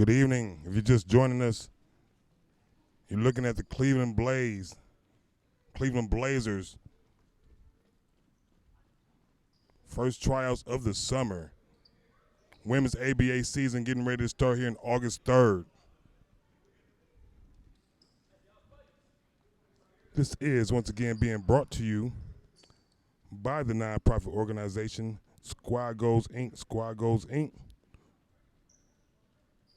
Good evening. If you're just joining us, you're looking at the Cleveland Blazers. First tryouts of the summer. Women's ABA season getting ready to start here on August 3rd. This is once again being brought to you by the nonprofit organization Squad Goals Inc. Squad Goals Inc.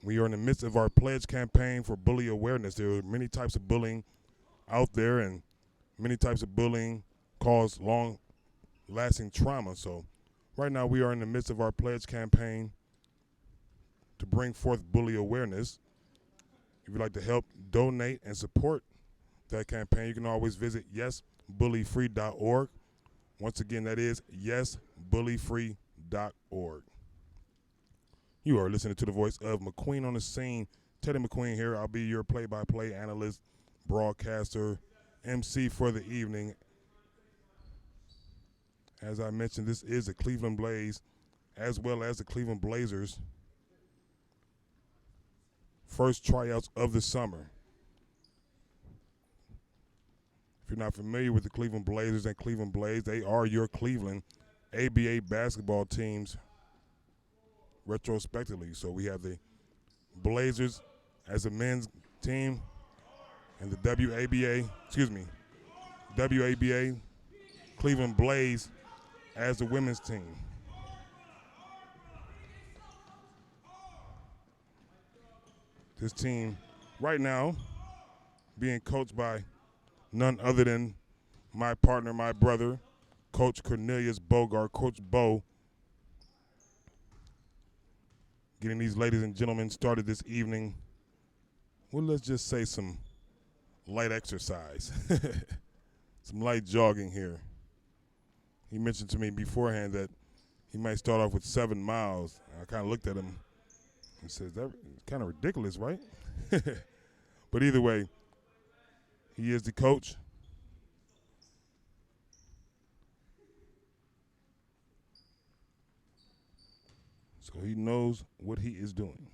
We are in the midst of our pledge campaign for bully awareness. There are many types of bullying out there, and many types of bullying cause long-lasting trauma. So right now we are in the midst of our pledge campaign to bring forth bully awareness. If you'd like to help donate and support that campaign, you can always visit yesbullyfree.org. Once again, that is yesbullyfree.org. You are listening to the voice of McQueen on the scene. Teddy McQueen here. I'll be your play-by-play analyst, broadcaster, MC for the evening. As I mentioned, this is the Cleveland Blaze, as well as the Cleveland Blazers' first tryouts of the summer. If you're not familiar with the Cleveland Blazers and Cleveland Blaze, they are your Cleveland ABA basketball teams retrospectively. So we have the Blazers as a men's team and the WABA Cleveland Blaze as the women's team. This team right now being coached by none other than my partner, my brother, Coach Cornelius Bogart, Coach Bo, getting these ladies and gentlemen started this evening. Well, let's just say some light exercise, some light jogging here. He mentioned to me beforehand that he might start off with 7 miles. I kind of looked at him and said, that's kind of ridiculous, right? But either way, he is the coach. So he knows what he is doing.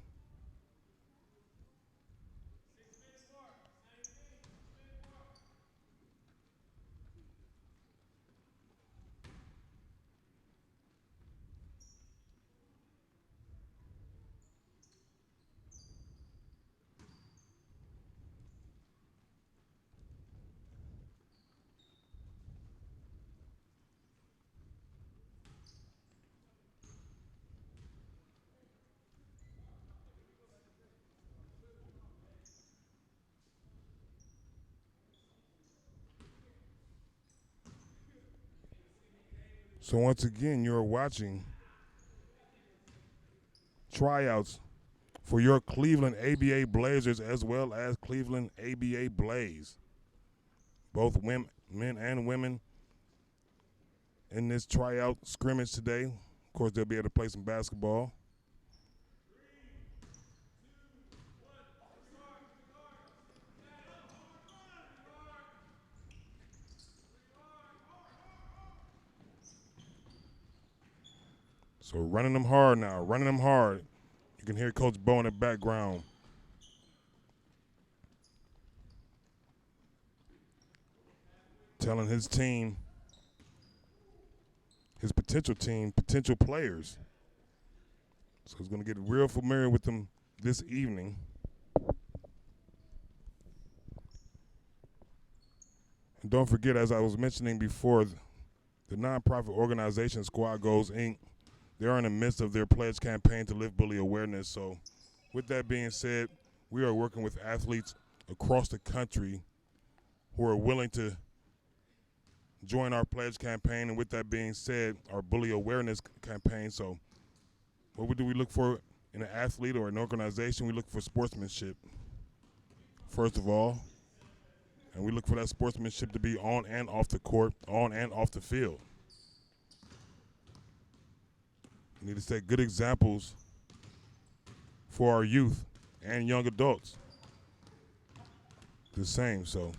So once again, you're watching tryouts for your Cleveland ABA Blazers as well as Cleveland ABA Blaze. Both men and women in this tryout scrimmage today. Of course, they'll be able to play some basketball. So running them hard now, running them hard. You can hear Coach Bo in the background. Telling his team, his potential team, potential players. So he's going to get real familiar with them this evening. And don't forget, as I was mentioning before, the nonprofit organization Squad Goals Inc., they are in the midst of their pledge campaign to live bully awareness. So with that being said, we are working with athletes across the country who are willing to join our pledge campaign. And with that being said, our bully awareness campaign. So what do we look for in an athlete or an organization? We look for sportsmanship, first of all. And we look for that sportsmanship to be on and off the court, on and off the field. We need to set good examples for our youth and young adults. The same. So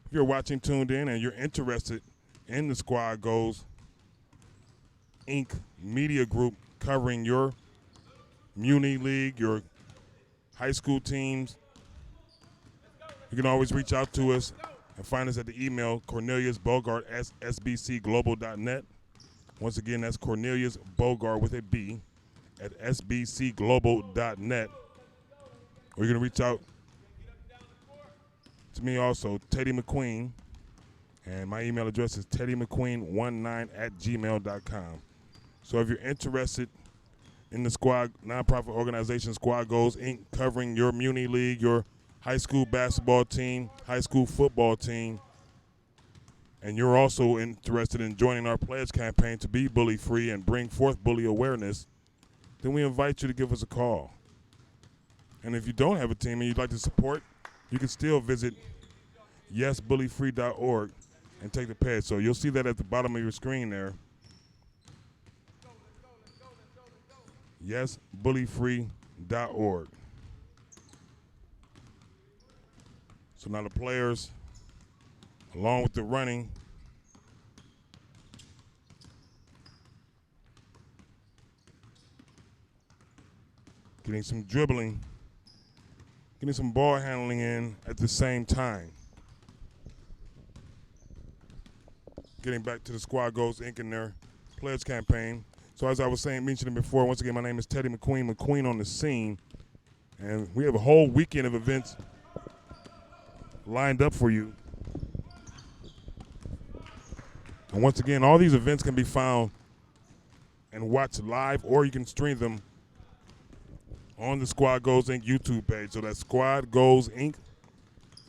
if you're watching, tuned in, and you're interested in the Squad Goals Inc. media group covering your Muni League, your high school teams, you can always reach out to us and find us at the email corneliusbogart@sbcglobal.net. Once again, that's Cornelius Bogart with a B at sbcglobal.net. Or you're going to reach out to me also, Teddy McQueen, and my email address is teddymcqueen19@gmail.com. So if you're interested in the squad, nonprofit organization Squad Goals Inc., covering your Muni League, your high school basketball team, high school football team, and you're also interested in joining our pledge campaign to be bully-free and bring forth bully awareness, then we invite you to give us a call. And if you don't have a team and you'd like to support, you can still visit yesbullyfree.org and take the pledge. So you'll see that at the bottom of your screen there. Yesbullyfree.org. So now the players, along with the running, getting some dribbling, getting some ball handling in at the same time. Getting back to the Squad Goals Inc. and their pledge campaign. So as I was saying, mentioning before, once again, my name is Teddy McQueen, McQueen on the scene. And we have a whole weekend of events lined up for you. And once again, all these events can be found and watched live, or you can stream them on the Squad Goals Inc. YouTube page. So that's Squad Goals Inc.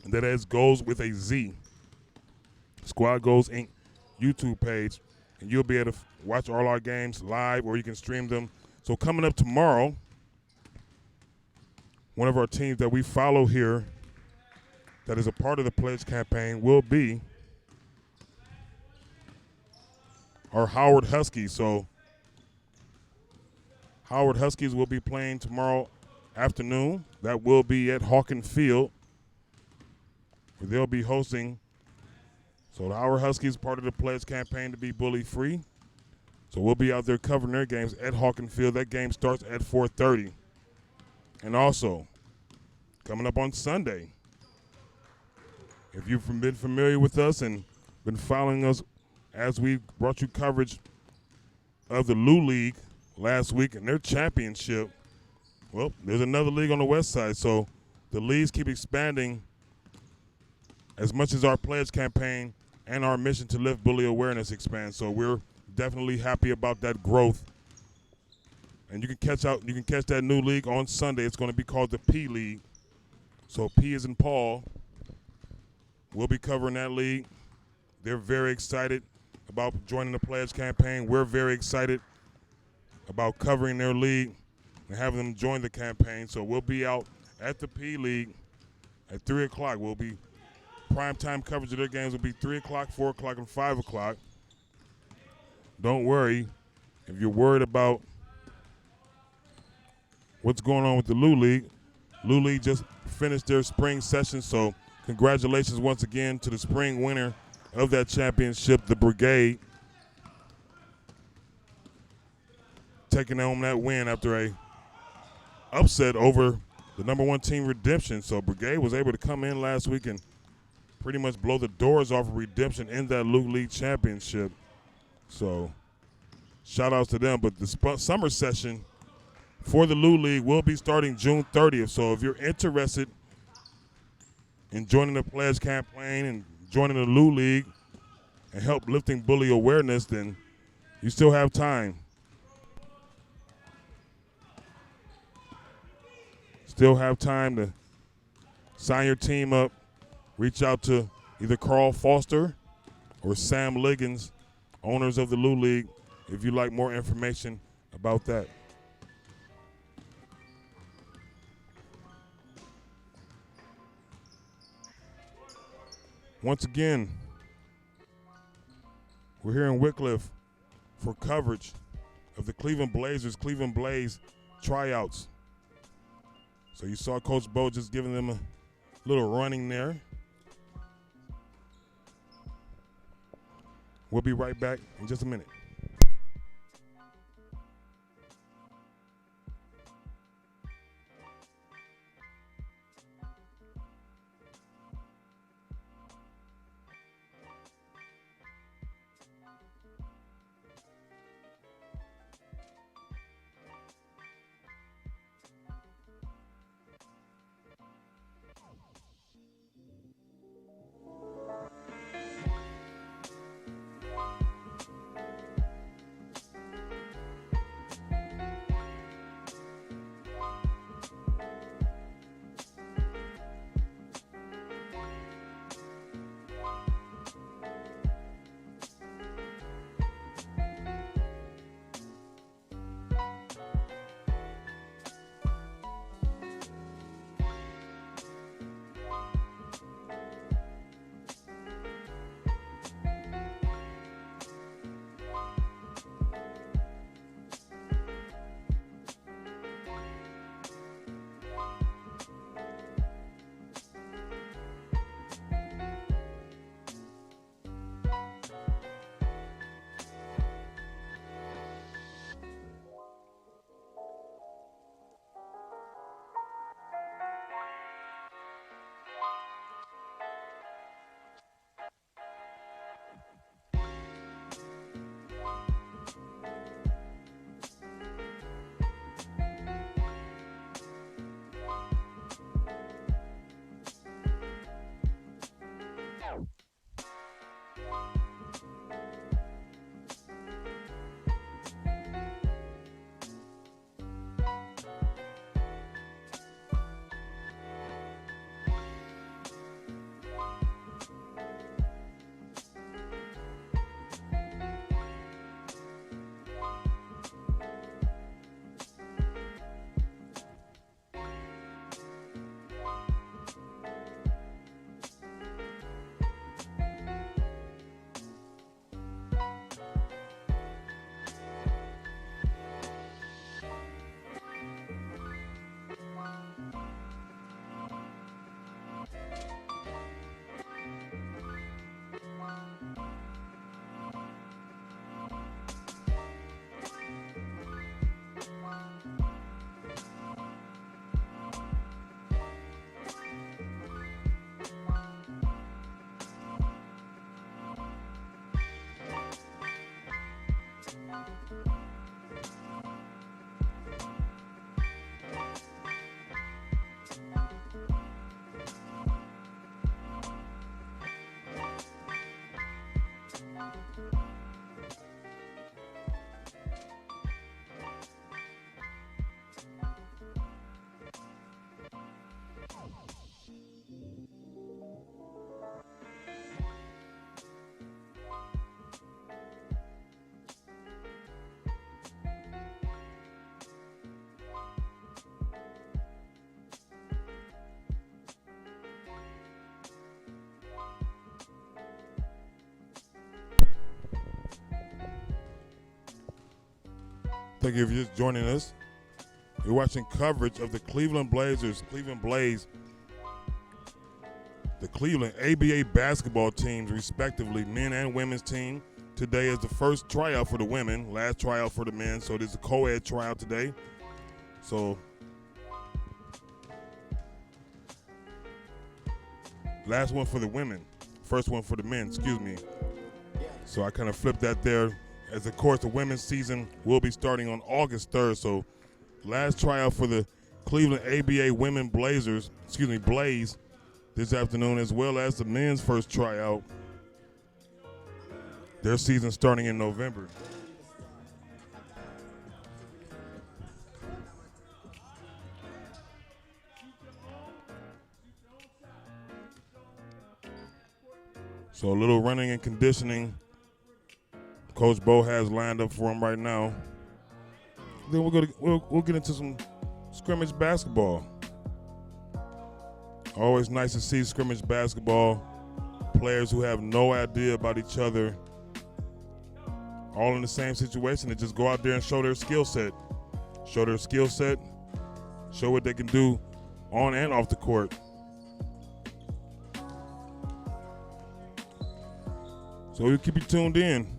And that is goals with a Z. Squad Goals Inc. YouTube page. And you'll be able to watch all our games live, or you can stream them. So coming up tomorrow, one of our teams that we follow here that is a part of the pledge campaign will be our Howard Huskies. So Howard Huskies will be playing tomorrow afternoon. That will be at Hawkins Field, where they'll be hosting. So the Howard Huskies, part of the pledge campaign to be bully-free. So we'll be out there covering their games at Hawkins Field. That game starts at 4:30. And also, coming up on Sunday, if you've been familiar with us and been following us as we brought you coverage of the Lou League last week and their championship, well, there's another league on the west side. So the leagues keep expanding as much as our pledge campaign and our mission to lift bully awareness expands. So we're definitely happy about that growth. And you can catch that new league on Sunday. It's going to be called the P League. So P is in Paul. We'll be covering that league. They're very excited about joining the pledge campaign. We're very excited about covering their league and having them join the campaign. So we'll be out at the P League at 3 o'clock. We'll be primetime coverage of their games will be 3 o'clock, 4 o'clock, and 5 o'clock. Don't worry if you're worried about what's going on with the Lou League. Lou League just finished their spring session, so congratulations once again to the spring winner of that championship, the Brigade, taking home that win after a upset over the number one team, Redemption. So Brigade was able to come in last week and pretty much blow the doors off of Redemption in that Lou League championship. So shout outs to them. But the summer session for the Lou League will be starting June 30th. So if you're interested in joining the pledge campaign and joining the Lou League and help lifting bully awareness, then you still have time. Still have time to sign your team up. Reach out to either Carl Foster or Sam Liggins, owners of the Lou League, if you'd like more information about that. Once again, we're here in Wickliffe for coverage of the Cleveland Blazers, Cleveland Blaze tryouts. So you saw Coach Bo just giving them a little running there. We'll be right back in just a minute. Thank you for just joining us. You're watching coverage of the Cleveland Blazers, Cleveland Blaze, the Cleveland ABA basketball teams, respectively, men and women's team. Today is the first tryout for the women, last tryout for the men, so there's a co-ed tryout today. So, last one for the women, first one for the men, excuse me. So I kind of flipped that there. As of course, the women's season will be starting on August 3rd. So last tryout for the Cleveland ABA women Blaze this afternoon, as well as the men's first tryout. Their season starting in November. So a little running and conditioning Coach Bo has lined up for him right now. Then we'll get into some scrimmage basketball. Always nice to see scrimmage basketball. Players who have no idea about each other, all in the same situation, to just go out there and show their skill set. Show their skill set, show what they can do on and off the court. So we'll keep you tuned in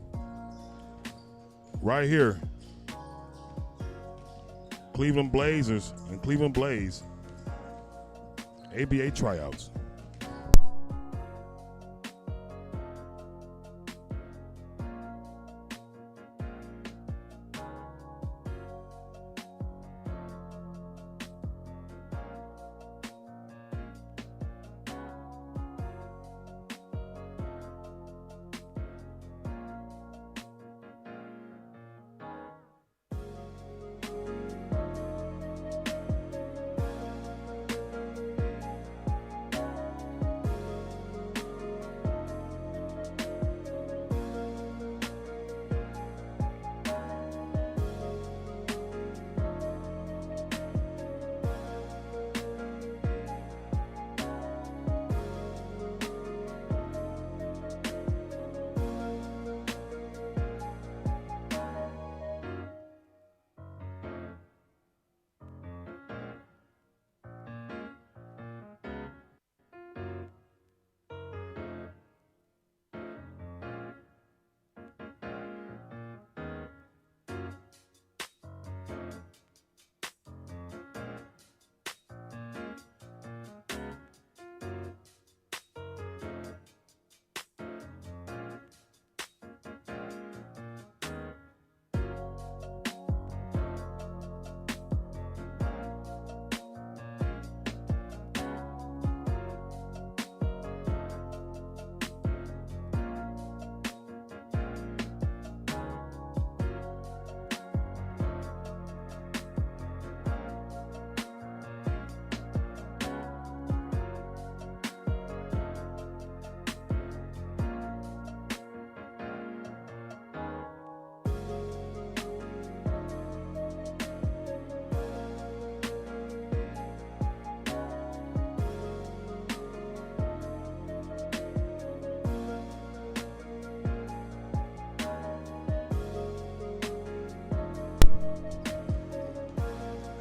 right here. Cleveland Blazers and Cleveland Blaze ABA tryouts.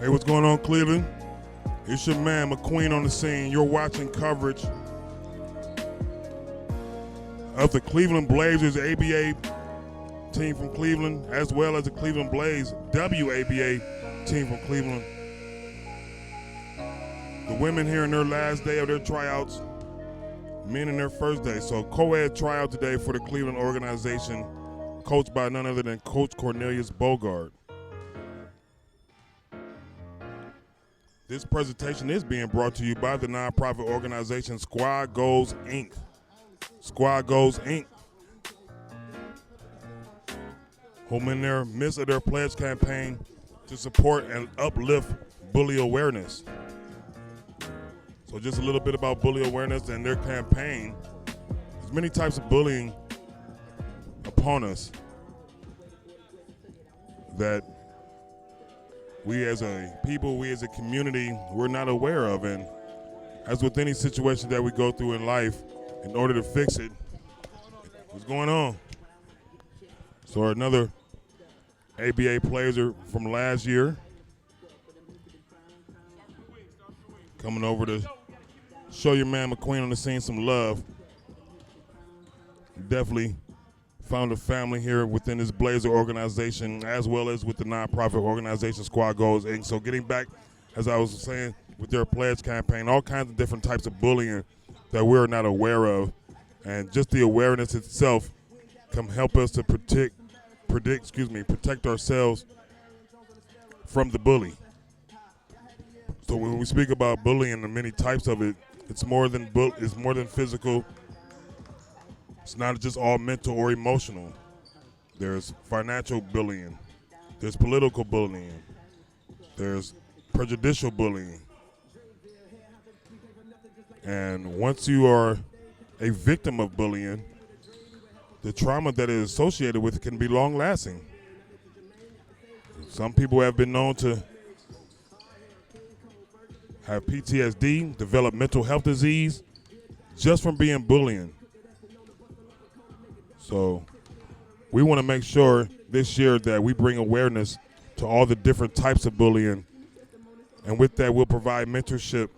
Hey, what's going on, Cleveland? It's your man, McQueen, on the scene. You're watching coverage of the Cleveland Blazers ABA team from Cleveland, as well as the Cleveland Blaze WABA team from Cleveland. The women here in their last day of their tryouts, men in their first day. So co-ed tryout today for the Cleveland organization, coached by none other than Coach Cornelius Bogard. This presentation is being brought to you by the nonprofit organization Squad Goals, Inc. Squad Goals, Inc., whom in their midst of their pledge campaign to support and uplift bully awareness. So just a little bit about bully awareness and their campaign. There's many types of bullying upon us that we as a people, we as a community, we're not aware of. And as with any situation that we go through in life, in order to fix it, what's going on? So another ABA players are from last year coming over to show your man McQueen on the scene some love. Definitely found a family here within this Blazer organization as well as with the nonprofit organization Squad Goals Inc. So getting back, as I was saying, with their pledge campaign, all kinds of different types of bullying that we're not aware of. And just the awareness itself can help us to protect ourselves from the bully. So when we speak about bullying and the many types of it, it's more than physical. It's not just all mental or emotional. There's financial bullying. There's political bullying. There's prejudicial bullying. And once you are a victim of bullying, the trauma that is associated with it can be long-lasting. Some people have been known to have PTSD, develop mental health disease, just from being bullying. So we want to make sure this year that we bring awareness to all the different types of bullying. And with that, we'll provide mentorship,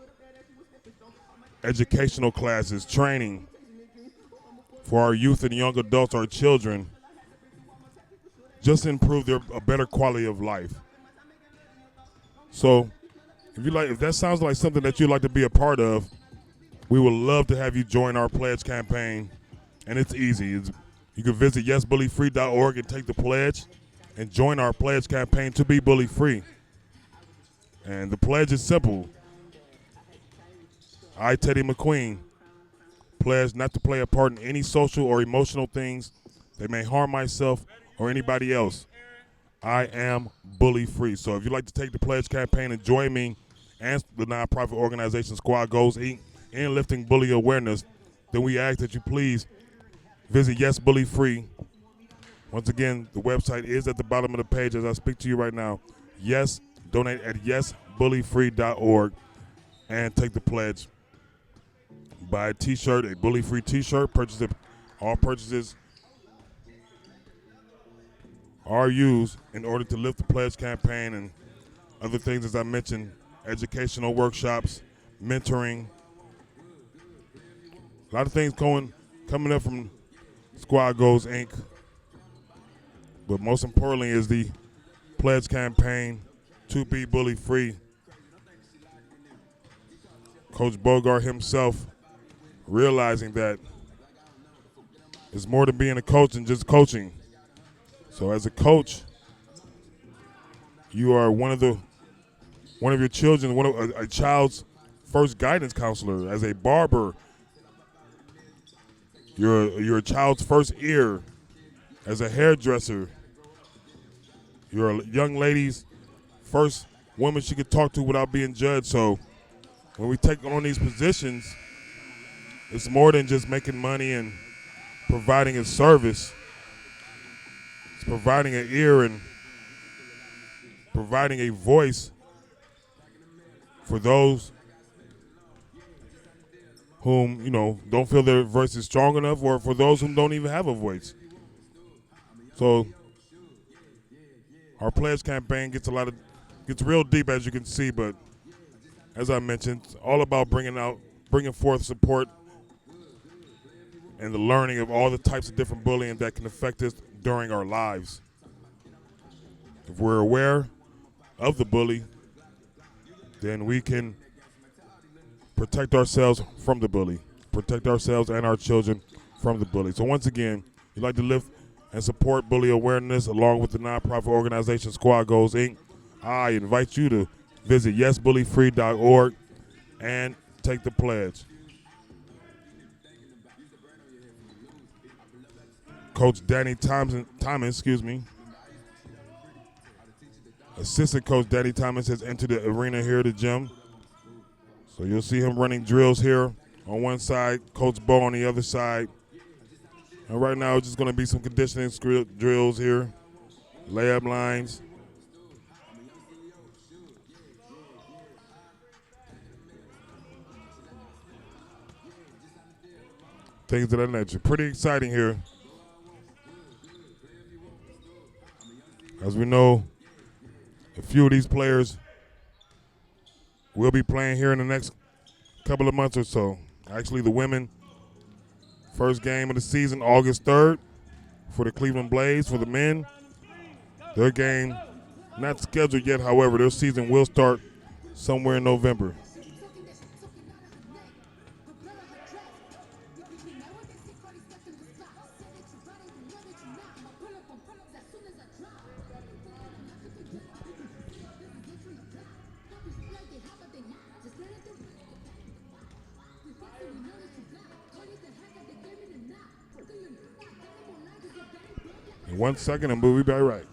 educational classes, training for our youth and young adults, our children, just to improve a better quality of life. So if that sounds like something that you'd like to be a part of, we would love to have you join our pledge campaign. And it's easy. You can visit yesbullyfree.org and take the pledge and join our pledge campaign to be bully free. And the pledge is simple. I, Teddy McQueen, pledge not to play a part in any social or emotional things that may harm myself or anybody else. I am bully free. So if you'd like to take the pledge campaign and join me and the nonprofit organization Squad Goals Inc. in lifting bully awareness, then we ask that you please visit Yes Bully Free. Once again, the website is at the bottom of the page as I speak to you right now. Yes, donate at yesbullyfree.org and take the pledge. Buy a t-shirt, a Bully Free t-shirt. All purchases are used in order to lift the pledge campaign and other things, as I mentioned, educational workshops, mentoring. A lot of things coming up from Squad Goals Inc. But most importantly is the pledge campaign to be bully free. Coach Bogart himself realizing that it's more than being a coach than just coaching. So as a coach, you are one of your children, a child's first guidance counselor. As a barber, you're a child's first ear. As a hairdresser, you're a young lady's first woman she could talk to without being judged. So when we take on these positions, it's more than just making money and providing a service. It's providing an ear and providing a voice for those whom, don't feel their voice is strong enough, or for those whom don't even have a voice. So our pledge campaign gets real deep, as you can see, but as I mentioned, it's all about bringing forth support and the learning of all the types of different bullying that can affect us during our lives. If we're aware of the bully, then we can protect ourselves from the bully, protect ourselves and our children from the bully. So once again, you'd like to lift and support bully awareness along with the nonprofit organization Squad Goals Inc. I invite you to visit yesbullyfree.org and take the pledge. Coach Danny Thomas, Assistant Coach Danny Thomas has entered the arena here at the gym. So you'll see him running drills here on one side, Coach Bo on the other side. And right now it's just going to be some conditioning drills here, layup lines. Things of that nature. Pretty exciting here. As we know, a few of these players will be playing here in the next couple of months or so. Actually, the women, first game of the season, August 3rd, for the Cleveland Blaze. For the men, their game not scheduled yet. However, their season will start somewhere in November. In 1 second, and we'll be right.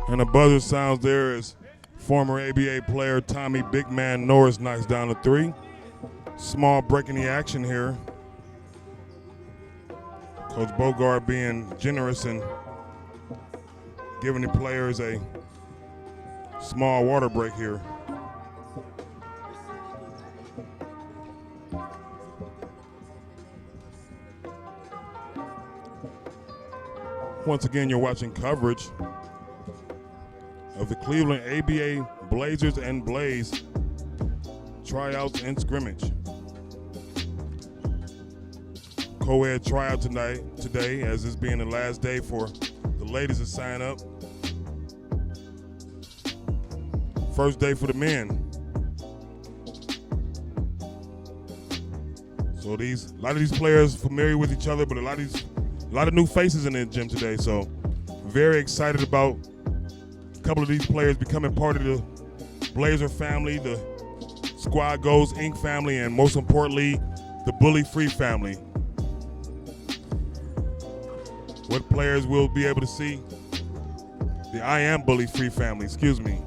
And the buzzer sounds there as former ABA player Tommy Big Man Norris knocks down a three. Small break in the action here. Coach Bogart being generous and giving the players a small water break here. Once again, you're watching coverage of the Cleveland ABA Blazers and Blaze tryouts and scrimmage. Co-ed tryout today, as this being the last day for the ladies to sign up. First day for the men. So a lot of these players familiar with each other, but a lot of new faces in the gym today. So very excited about a couple of these players becoming part of the Blazer family, the Squad Goes Inc. family, and most importantly, the Bully Free family. What players will be able to see? The I Am Bully Free family, excuse me.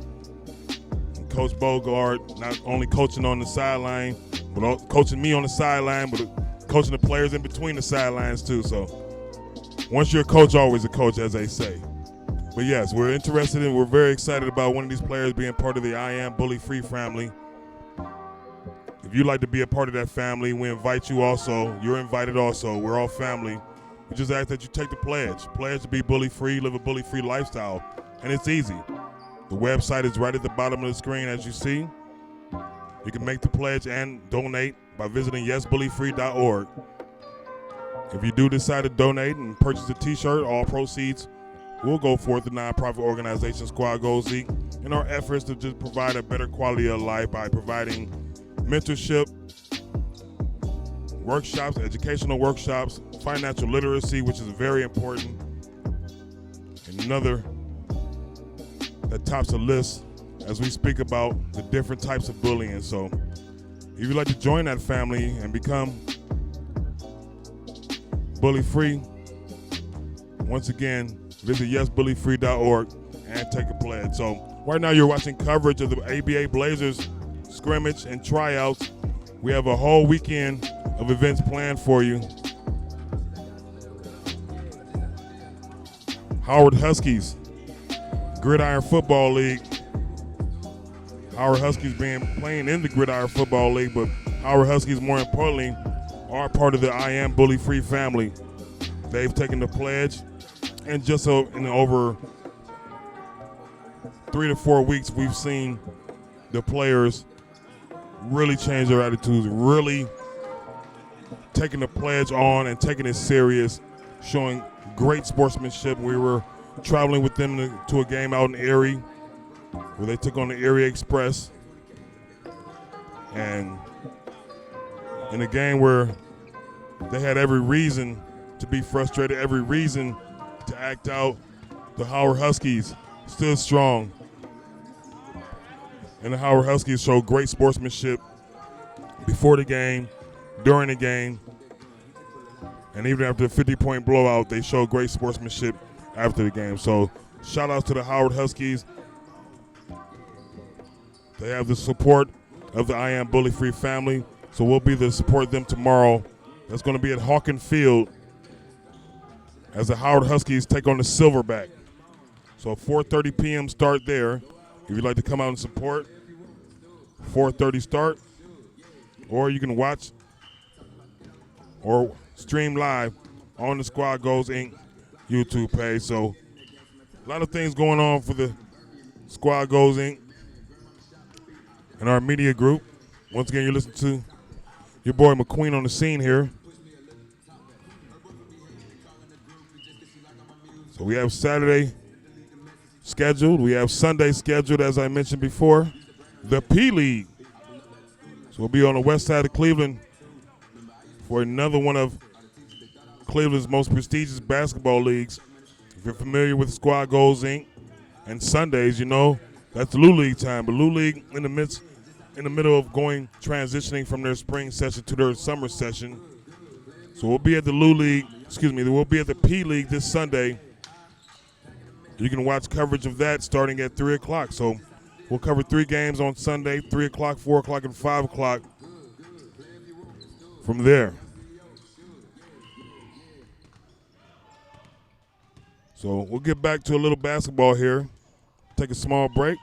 And Coach Bogart not only coaching on the sideline, but coaching me on the sideline, but coaching the players in between the sidelines too. So once you're a coach, always a coach, as they say. But yes, we're very excited about one of these players being part of the I Am Bully Free family. If you'd like to be a part of that family, we invite you also. You're invited also. We're all family. We just ask that you take the pledge. Pledge to be bully free, live a bully free lifestyle. And it's easy. The website is right at the bottom of the screen as you see. You can make the pledge and donate by visiting yesbullyfree.org. If you do decide to donate and purchase a t-shirt, all proceeds will go forth the nonprofit organization Squad Goals Inc. in our efforts to just provide a better quality of life by providing mentorship, workshops, educational workshops, financial literacy, which is very important, and another that tops the list as we speak about the different types of bullying. So if you'd like to join that family and become bully free, once again, visit yesbullyfree.org and take a pledge. So right now you're watching coverage of the ABA Blazers scrimmage and tryouts. We have a whole weekend of events planned for you. Howard Huskies, Gridiron Football League. Howard Huskies playing in the Gridiron Football League, but Howard Huskies, more importantly, are part of the I Am Bully Free family. They've taken the pledge, and just in over 3 to 4 weeks, we've seen the players really change their attitudes, really taking the pledge on and taking it serious, showing great sportsmanship. We were traveling with them to a game out in Erie where they took on the Erie Express, and in a game where they had every reason to be frustrated, every reason to act out, the Howard Huskies stood strong, and the Howard Huskies showed great sportsmanship before the game, during the game, and even after the 50-point blowout, they showed great sportsmanship after the game. So shout outs to the Howard Huskies. They have the support of the I Am Bully Free family, so we'll be there to support them tomorrow. That's going to be at Hawken Field as the Howard Huskies take on the Silverback. So 4:30 p.m. start there. If you'd like to come out and support, 4:30 start, or you can watch or stream live on the Squad Goes Inc. YouTube page. So a lot of things going on for the Squad Goes Inc. and our media group. Once again, you're listening to your boy McQueen on the scene here. So we have Saturday scheduled. We have Sunday scheduled, as I mentioned before. The P League. So we'll be on the west side of Cleveland for another one of Cleveland's most prestigious basketball leagues. If you're familiar with Squad Goals Inc. and Sundays, you know that's Lou League time. But Lou League in the middle of transitioning from their spring session to their summer session. So we'll be at the we'll be at the P League this Sunday You can watch coverage of that starting at 3 o'clock. So we'll cover 3 games on Sunday, 3 o'clock, 4 o'clock, and 5 o'clock from there. So we'll get back to a little basketball here. Take a small break.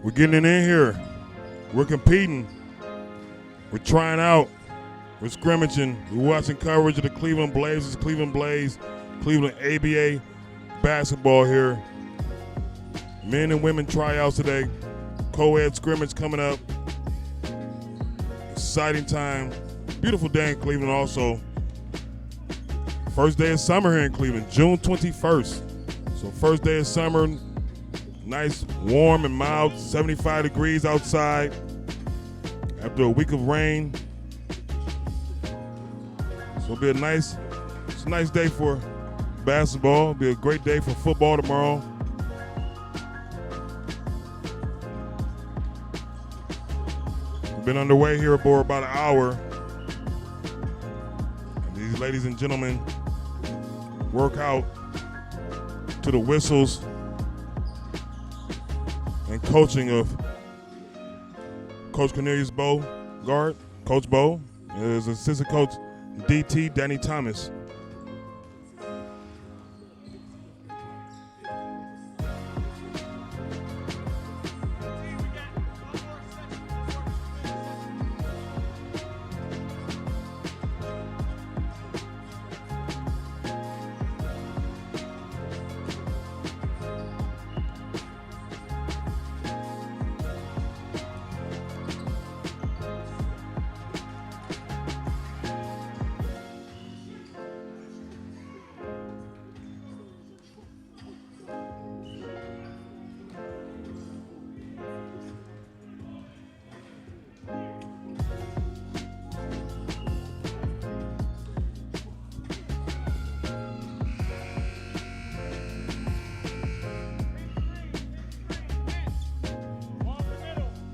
We're getting it in here. We're competing. We're trying out. We're scrimmaging. We're watching coverage of the Cleveland Blazers, Cleveland ABA basketball here. Men and women tryouts today. Co-ed scrimmage coming up. Exciting time. Beautiful day in Cleveland also. First day of summer here in Cleveland, June 21st. So first day of summer, nice, warm and mild, 75 degrees outside after a week of rain. So it'll be a nice day for basketball. It'll be a great day for football tomorrow. We've been underway here for about an hour. And these ladies and gentlemen work out to the whistles and coaching of Coach Cornelius Bogart, Coach Bo, and his assistant coach DT Danny Thomas.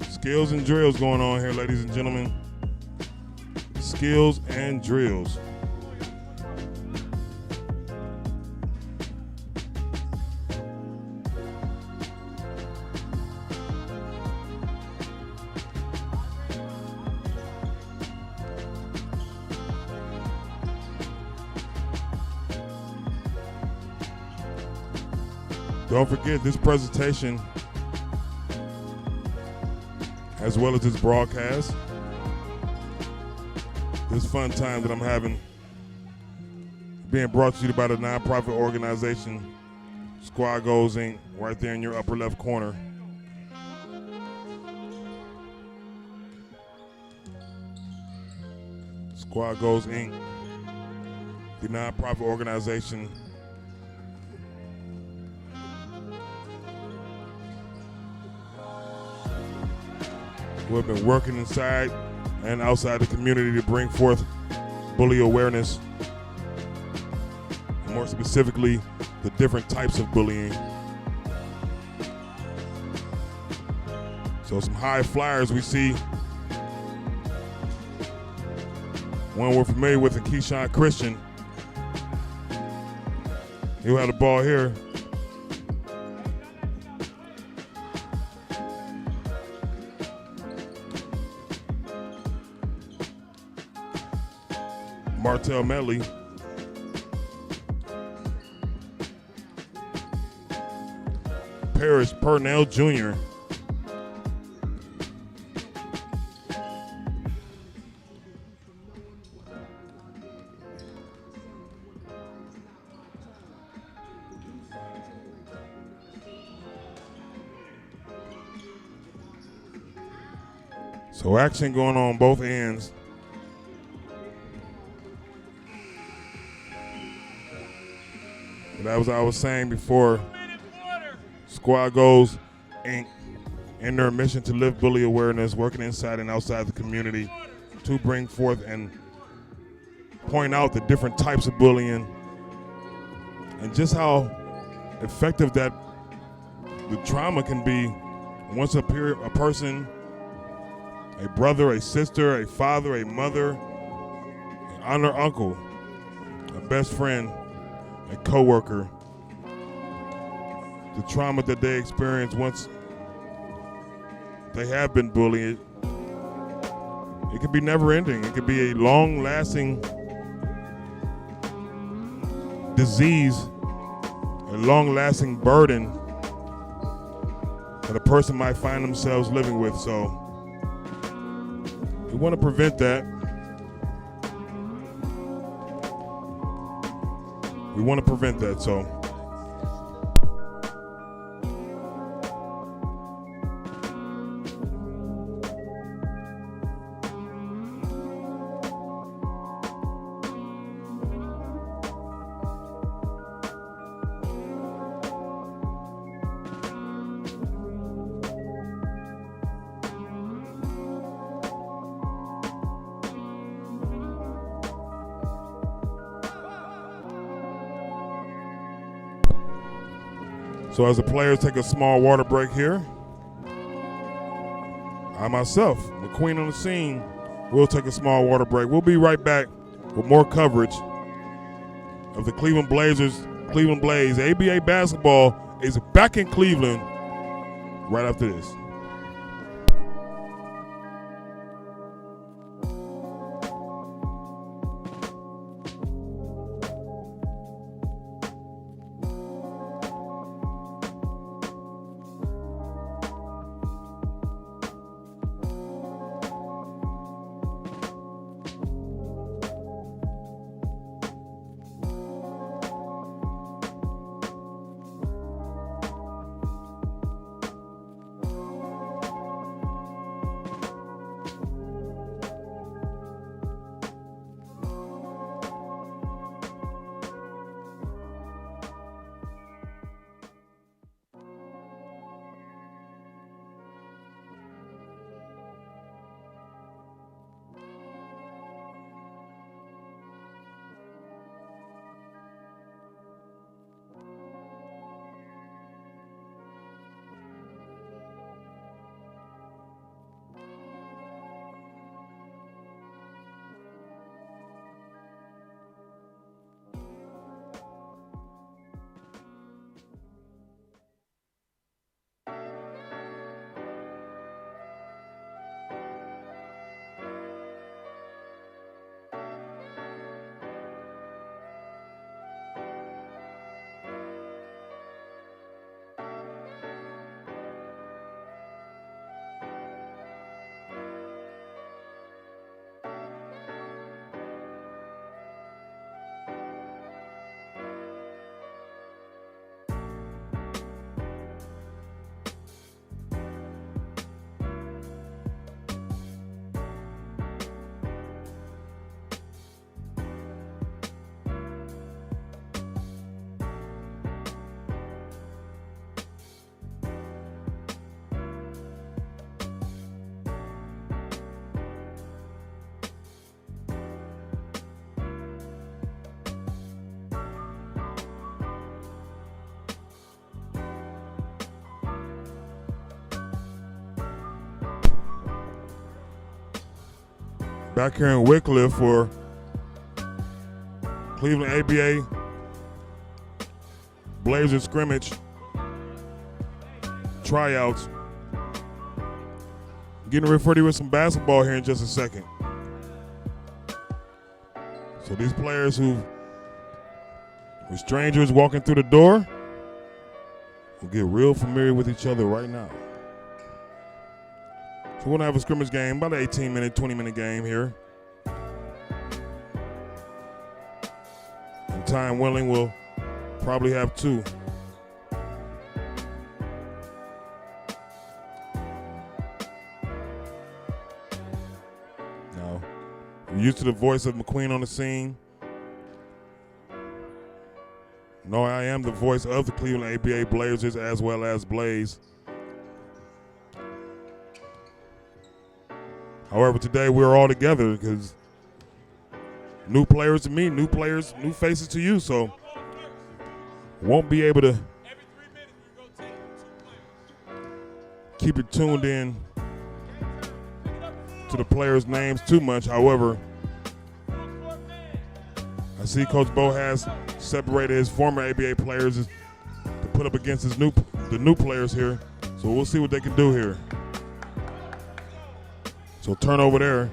Skills and drills going on here, ladies and gentlemen. Skills and drills. Don't forget this presentation, as well as this broadcast, this fun time that I'm having, being brought to you by the nonprofit organization Squad Goals Inc., right there in your upper left corner. Squad Goals Inc., the nonprofit organization who have been working inside and outside the community to bring forth bully awareness, and more specifically, the different types of bullying. So some high flyers we see. One we're familiar with in Keyshawn Christian. He'll have the ball here. Martell Medley. Parrish Purnell Jr. So action going on both ends. But as I was saying before, Squad Goals Inc., in their mission to lift bully awareness, working inside and outside the community to bring forth and point out the different types of bullying and just how effective that the trauma can be once a person, a brother, a sister, a father, a mother, an aunt or uncle, a best friend, a coworker, the trauma that they experience once they have been bullied, it can be never ending. It could be a long-lasting disease, a long-lasting burden that a person might find themselves living with. So we want to prevent that. So So as the players take a small water break here, I myself, McQueen on the scene, will take a small water break. We'll be right back with more coverage of the Cleveland Blaze. ABA basketball is back in Cleveland right after this. Back here in Wickliffe for Cleveland ABA Blazers scrimmage tryouts. Getting ready for you with some basketball here in just a second. So these players who were strangers walking through the door will get real familiar with each other right now. So we're going to have a scrimmage game, about an 18-minute, 20-minute game here. And time willing, we'll probably have two. Now, we're used to the voice of McQueen on the scene. No, I am the voice of the Cleveland ABA Blazers as well as Blaze. However, today we're all together because new players to me, new players, new faces to you, so won't be able to keep it tuned in to the players' names too much. However, I see Coach Bo has separated his former ABA players to put up against the new players here, so we'll see what they can do here. So turn over there,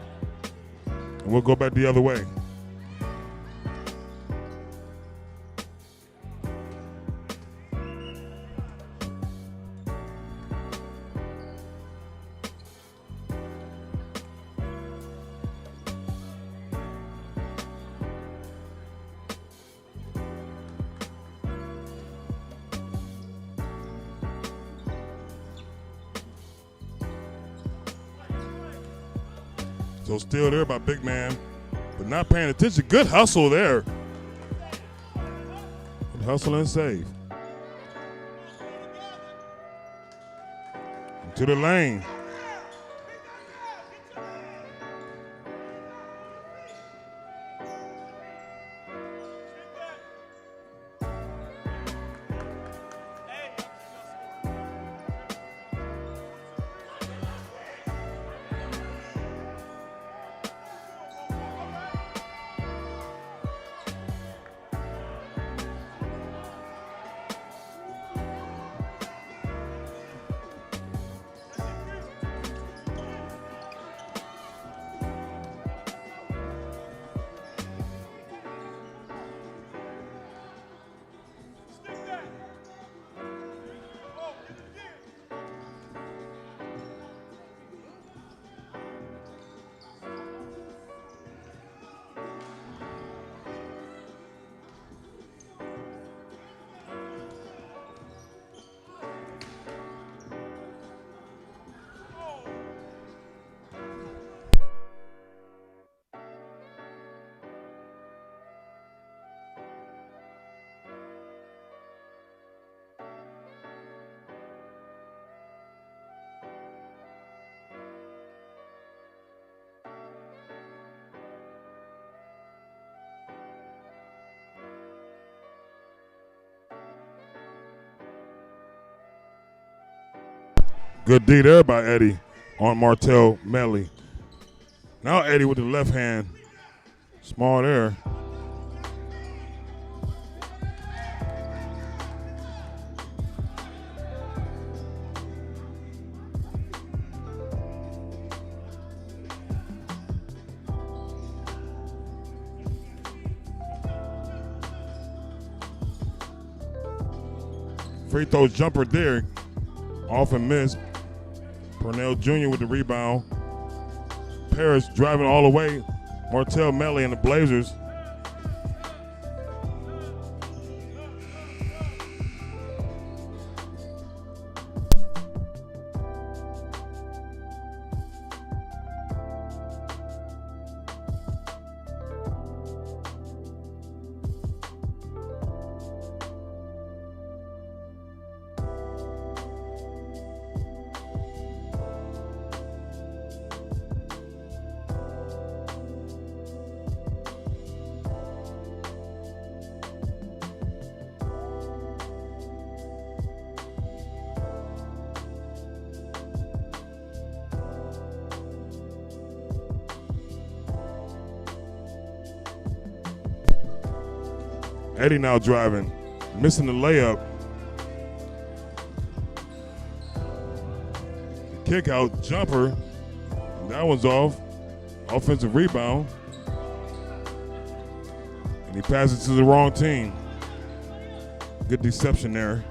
and we'll go back the other way. So still there by big man, but not paying attention. Good hustle there. Good hustle and save. To the lane. Good D there by Eddie on Martell Melly. Now Eddie with the left hand. Small there. Free throw jumper there. Off and missed. Purnell Jr. with the rebound. Parrish driving all the way. Martell Melly and the Blazers. Eddie now driving, missing the layup. Kick out, jumper. That one's off. Offensive rebound. And he passes to the wrong team. Good deception there.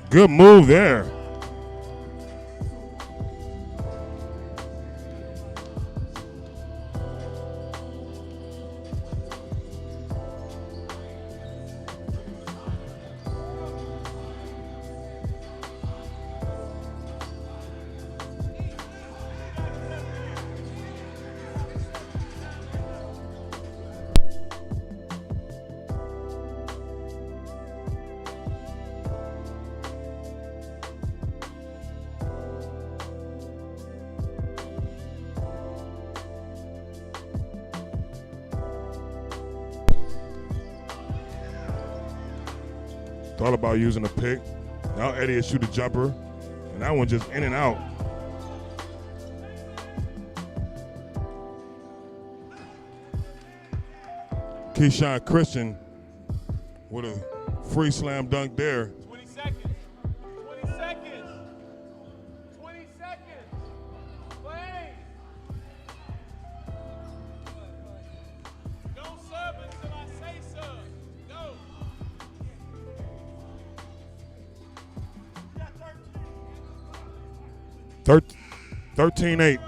Good move there. all about using a pick. Now Eddie will shoot a jumper, and that one just in and out. Keyshawn Christian with a free slam dunk there. 20 seconds. 20 seconds. 20 seconds. Play. Don't sub until I say sub. Go. You got 13. 13-8.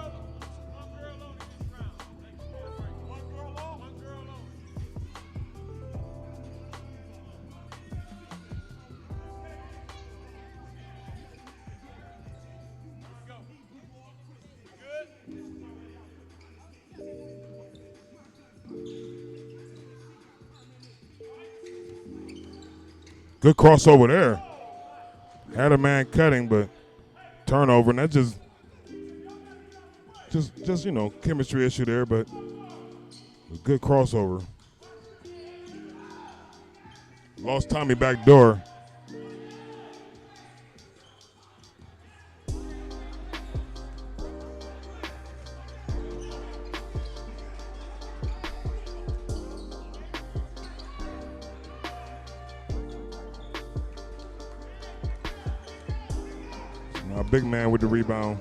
Good crossover there. Had a man cutting, but turnover, and that just you know, chemistry issue there, but a good crossover. Lost Tommy back door. Now big man with the rebound.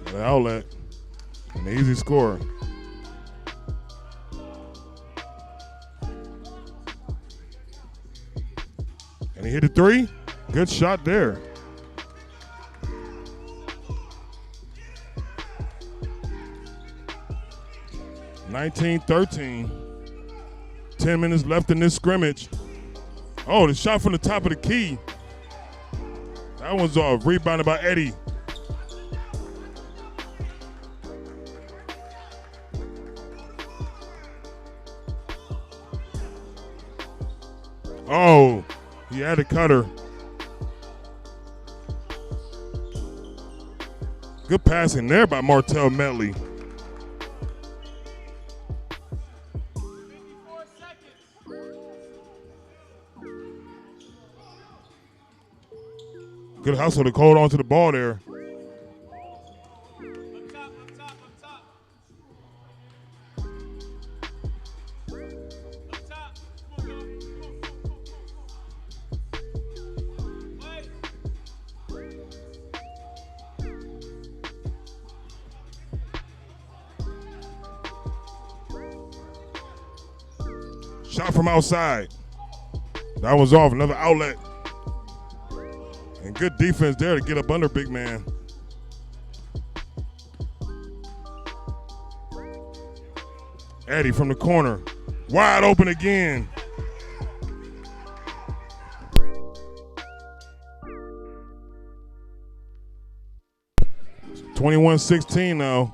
The outlet, an easy score. And he hit a three. Good shot there. (19-13). 10 minutes left in this scrimmage. Oh, the shot from the top of the key. That one's off. Rebounded by Eddie. Oh, he had a cutter. Good passing there by Martell Metley. 54 seconds. Good hustle to hold on to the ball there. Up top, up top, up top. Up top. Come on, go. Play. Shot from outside. That was off. Another outlet. And good defense there to get up under big man. Eddie from the corner. Wide open again. It's 21-16 now.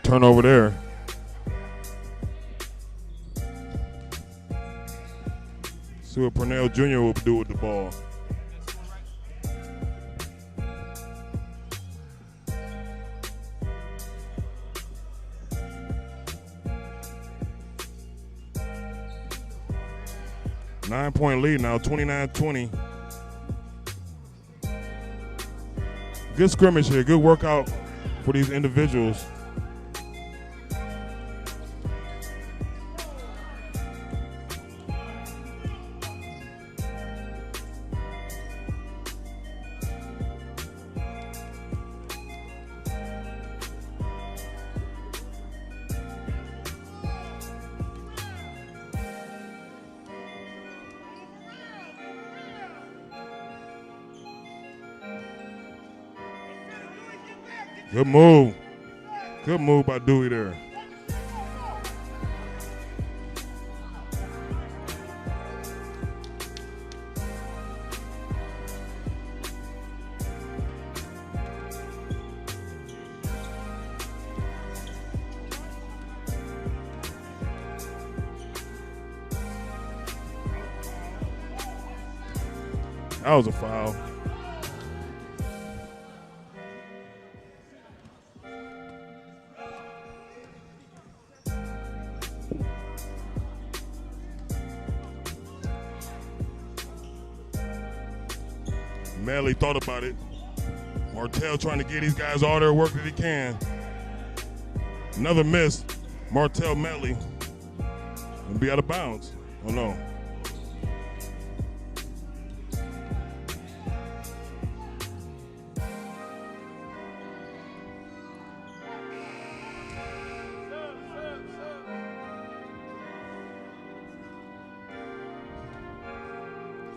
Turnover there. See what Purnell Jr. will do with the ball. 9-point lead now, 29-20. Good scrimmage here, good workout for these individuals. Good move. Good move by Dewey there. That was a foul. Melly thought about it. Martell trying to get these guys all their work that he can. Another miss. Martell Melly will be out of bounds. Oh no.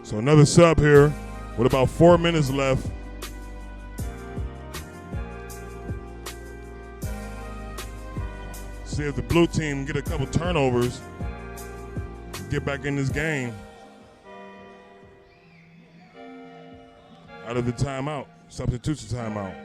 So another sub here with about 4 minutes left. See if the blue team get a couple turnovers, get back in this game out of the timeout, substitution timeout.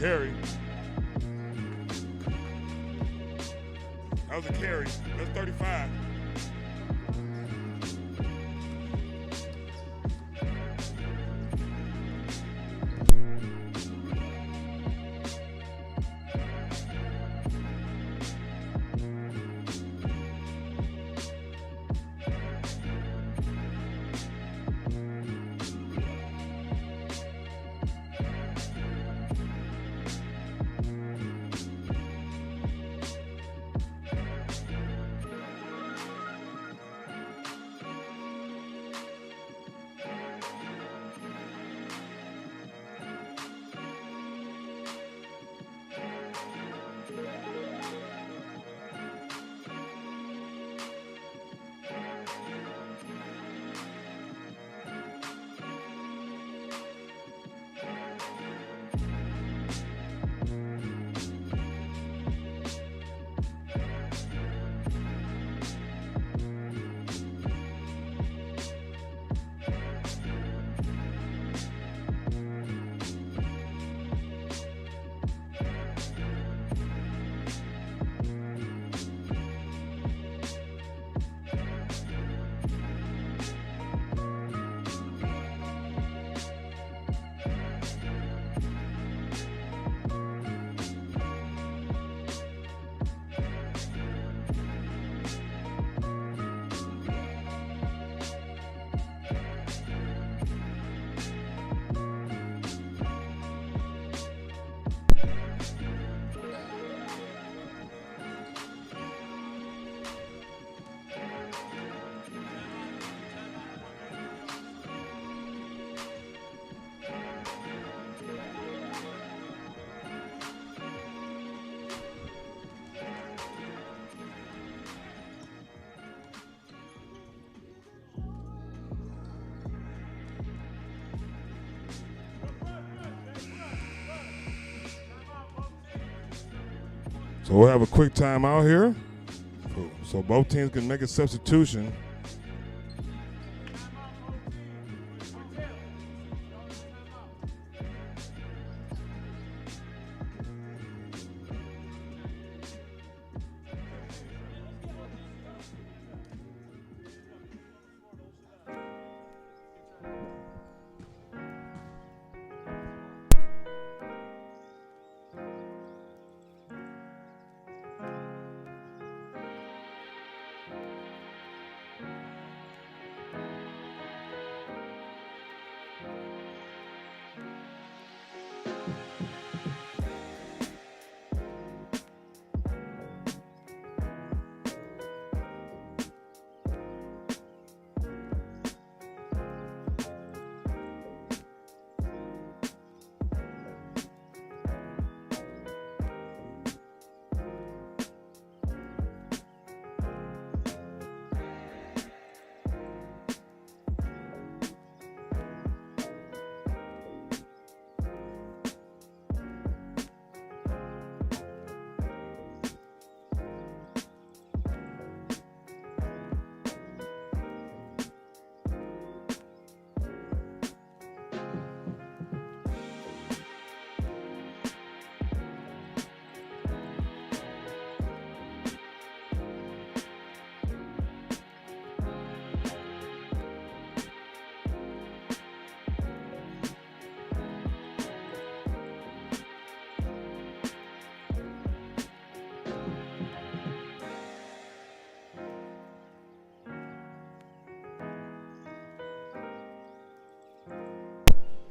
Carry. That was a carry. That's 35. So we'll have a quick time out here. So both teams can make a substitution.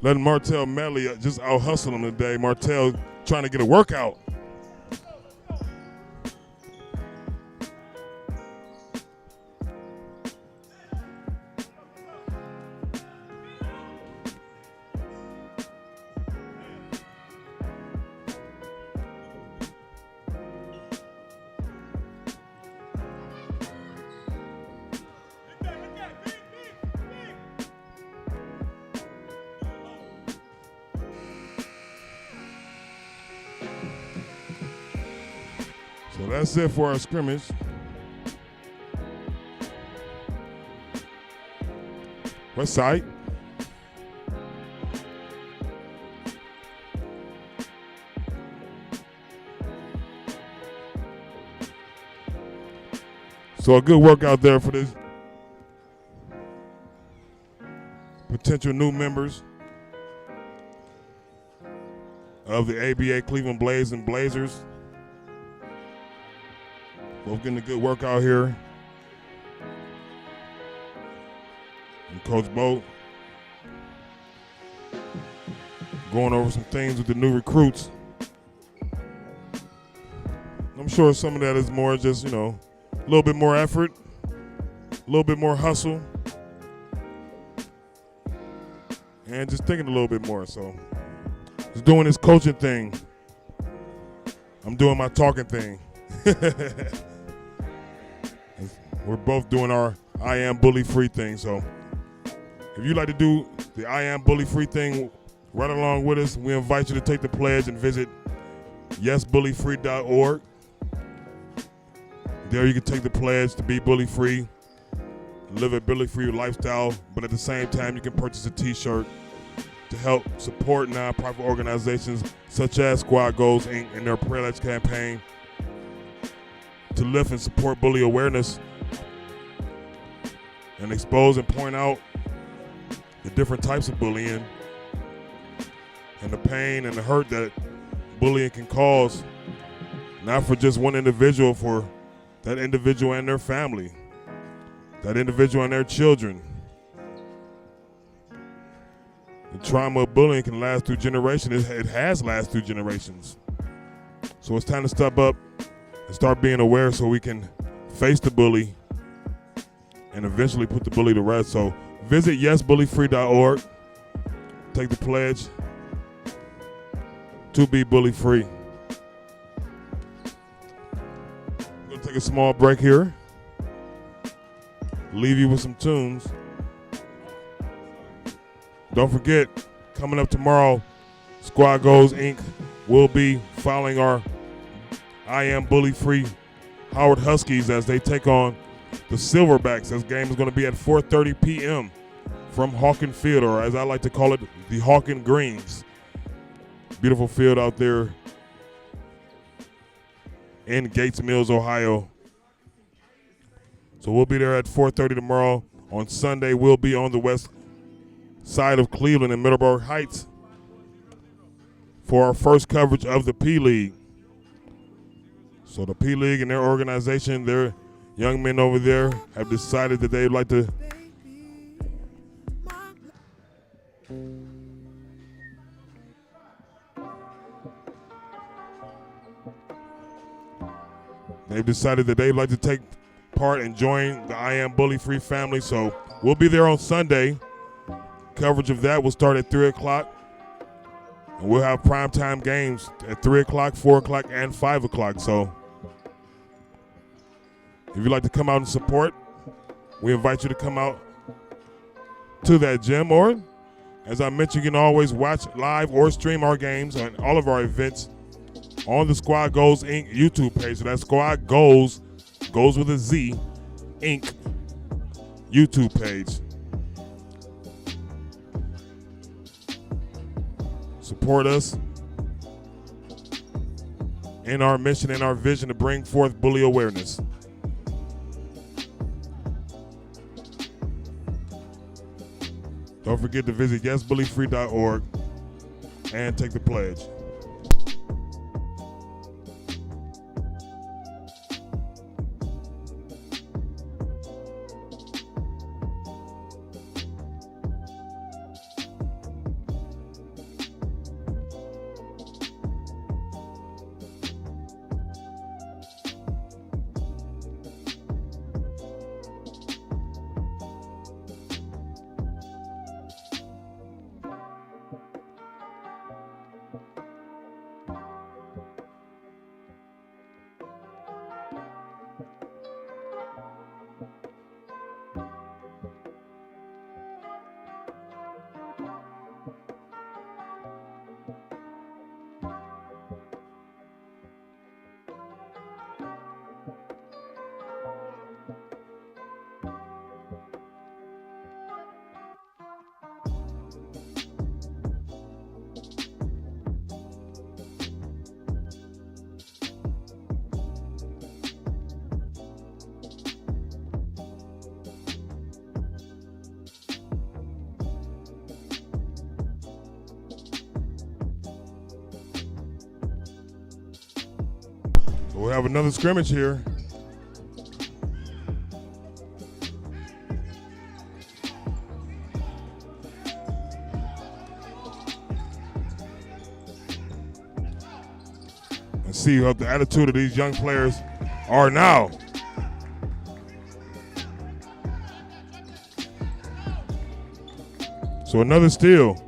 Letting Martell Medley just out hustle him today. Martell trying to get a workout. So that's it for our scrimmage. West side. So a good workout there for this potential new members of the ABA Cleveland Blaze and Blazers. Both getting a good workout here. And Coach Bo going over some things with the new recruits. I'm sure some of that is more just, a little bit more effort, a little bit more hustle, and just thinking a little bit more. So just doing this coaching thing. I'm doing my talking thing. We're both doing our I Am Bully Free thing. So if you'd like to do the I Am Bully Free thing right along with us, we invite you to take the pledge and visit yesbullyfree.org. There you can take the pledge to be bully free, live a bully free lifestyle, but at the same time you can purchase a t-shirt to help support nonprofit organizations such as Squad Goals Inc. in their Tryouts campaign to lift and support bully awareness and expose and point out the different types of bullying and the pain and the hurt that bullying can cause, not for just one individual, for that individual and their family, that individual and their children. The trauma of bullying can last through generations. It has lasted through generations. So it's time to step up and start being aware so we can face the bully and eventually put the bully to rest. So visit yesbullyfree.org. Take the pledge to be bully free. We're going to take a small break here. Leave you with some tunes. Don't forget, coming up tomorrow, Squad Goals Inc. will be filing our I Am Bully Free Howard Huskies as they take on the Silverbacks. This game is going to be at 4:30 p.m. from Hawken Field, or as I like to call it, the Hawken Greens. Beautiful field out there in Gates Mills, Ohio. So we'll be there at 4:30 tomorrow. On Sunday, we'll be on the west side of Cleveland in Middleburg Heights for our first coverage of the P-League. So the P-League and their organization, their young men over there have decided that they'd like to take part and join the I Am Bully Free family. So we'll be there on Sunday. Coverage of that will start at 3 o'clock. And we'll have primetime games at 3 o'clock, 4 o'clock, and 5 o'clock. So if you'd like to come out and support, we invite you to come out to that gym. Or, as I mentioned, you can always watch live or stream our games and all of our events on the Squad Goals Inc. YouTube page. So that's Squad Goals with a Z, Inc. YouTube page. Support us in our mission and our vision to bring forth bully awareness. Don't forget to visit yesbullyfree.org and take the pledge. We'll have another scrimmage here. And see what the attitude of these young players are now. So another steal.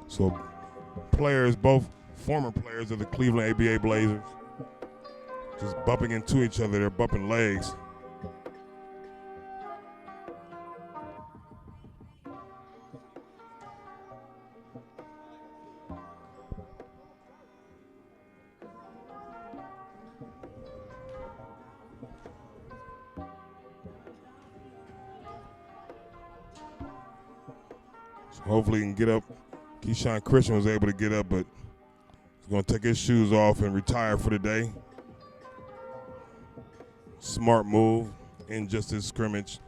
So players, both former players of the Cleveland ABA Blazers, just bumping into each other. They're bumping legs. So hopefully he can get up. Keyshawn Christian was able to get up, but he's going to take his shoes off and retire for the day. Smart move in just this scrimmage.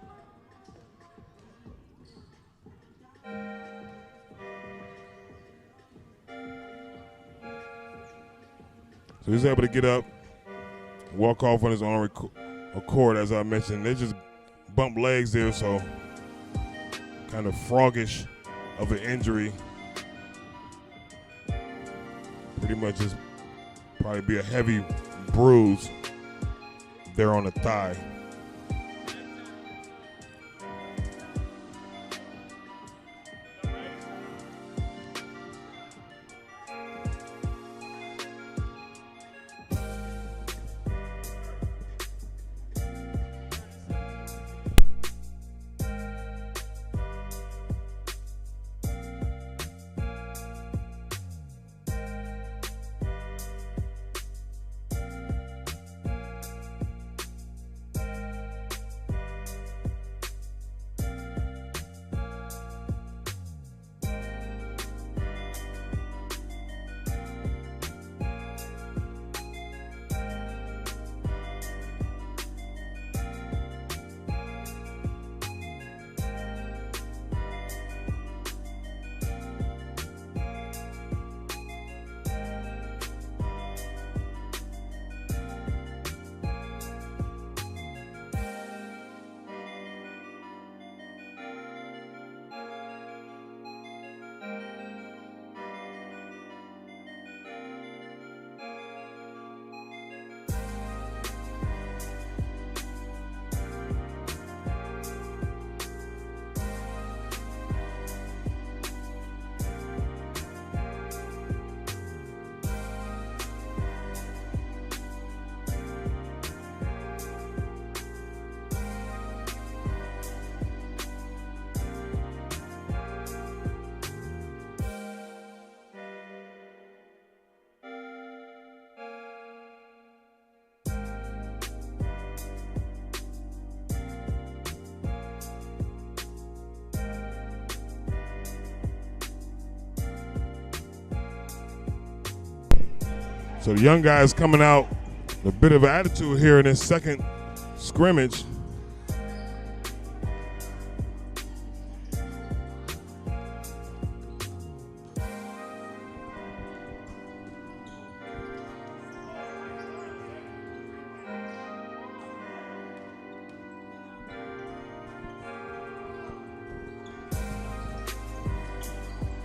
So he's able to get up, walk off on his own accord, as I mentioned. They just bump legs there, so kind of froggish of an injury. Pretty much just probably be a heavy bruise. there on the thigh. So the young guys coming out, a bit of attitude here in this second scrimmage.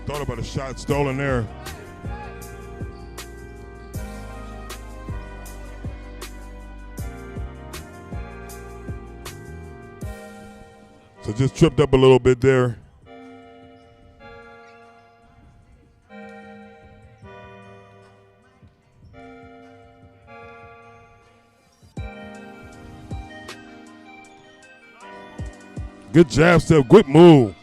Thought about a shot stolen there. So just tripped up a little bit there. Good jab step, quick move.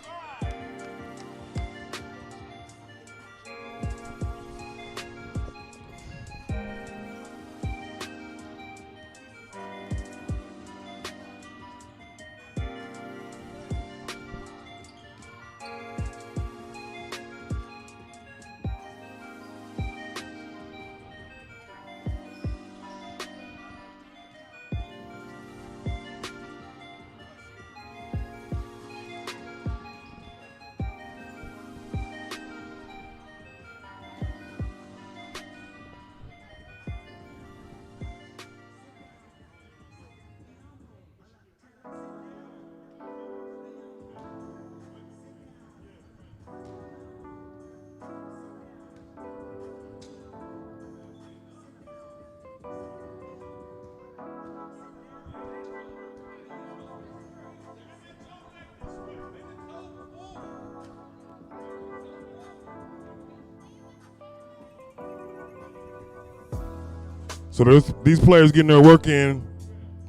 So these players getting their work in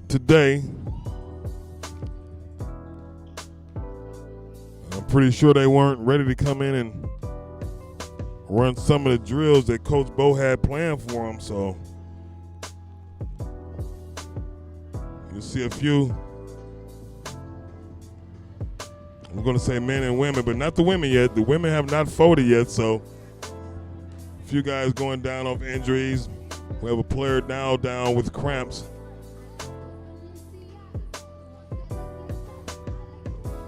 today. I'm pretty sure they weren't ready to come in and run some of the drills that Coach Bo had planned for them. So you'll see a few. I'm going to say men and women, but not the women yet. The women have not folded yet, so a few guys going down off injuries. We have a player now down with cramps.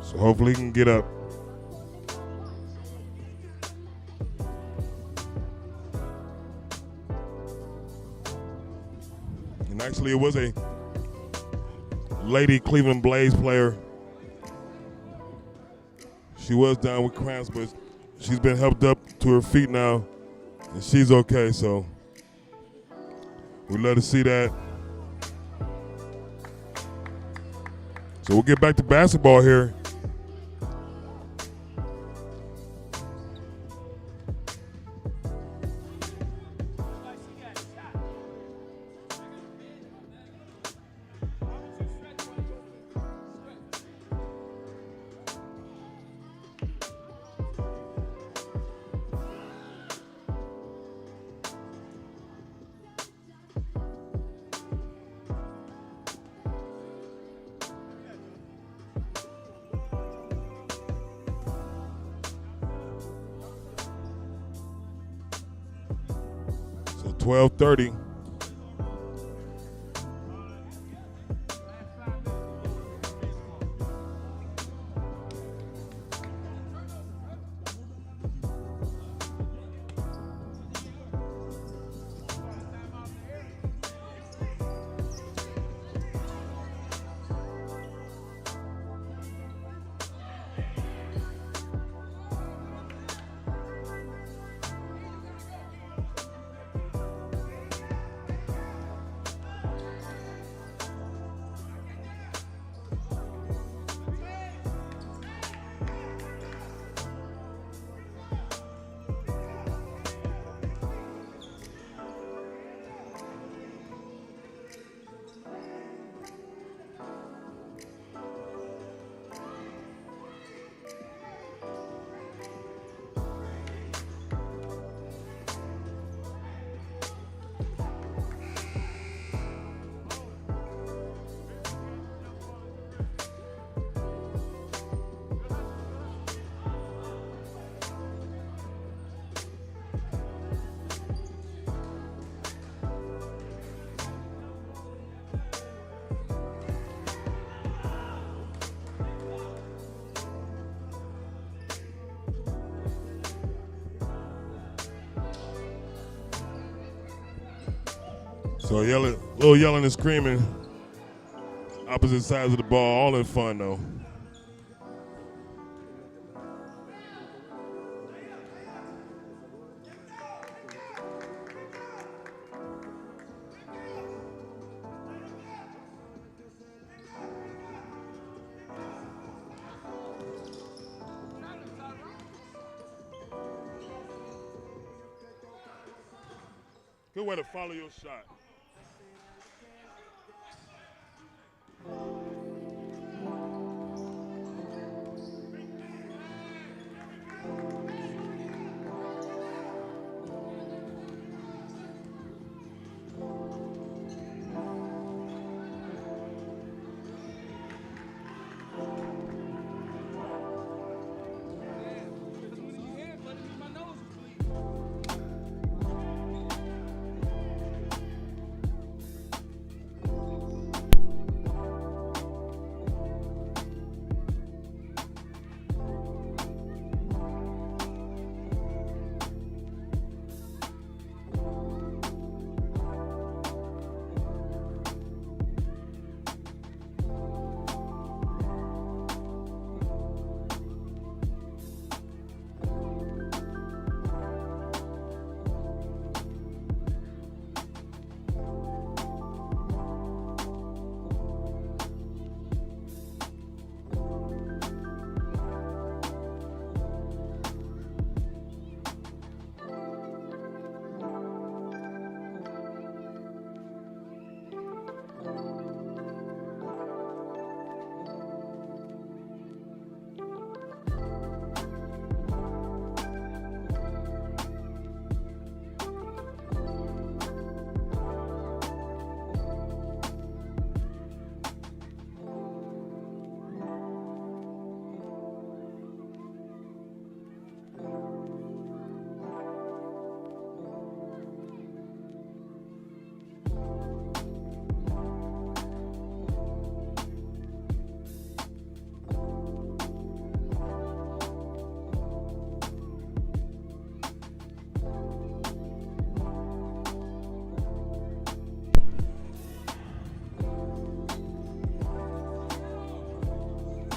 So hopefully he can get up. And actually it was a lady Cleveland Blaze player. She was down with cramps, but she's been helped up to her feet now, and she's okay, so we love to see that. So we'll get back to basketball here. So 12:30. So yelling, little yelling and screaming, opposite sides of the ball, all in fun though. Good way to follow your shot.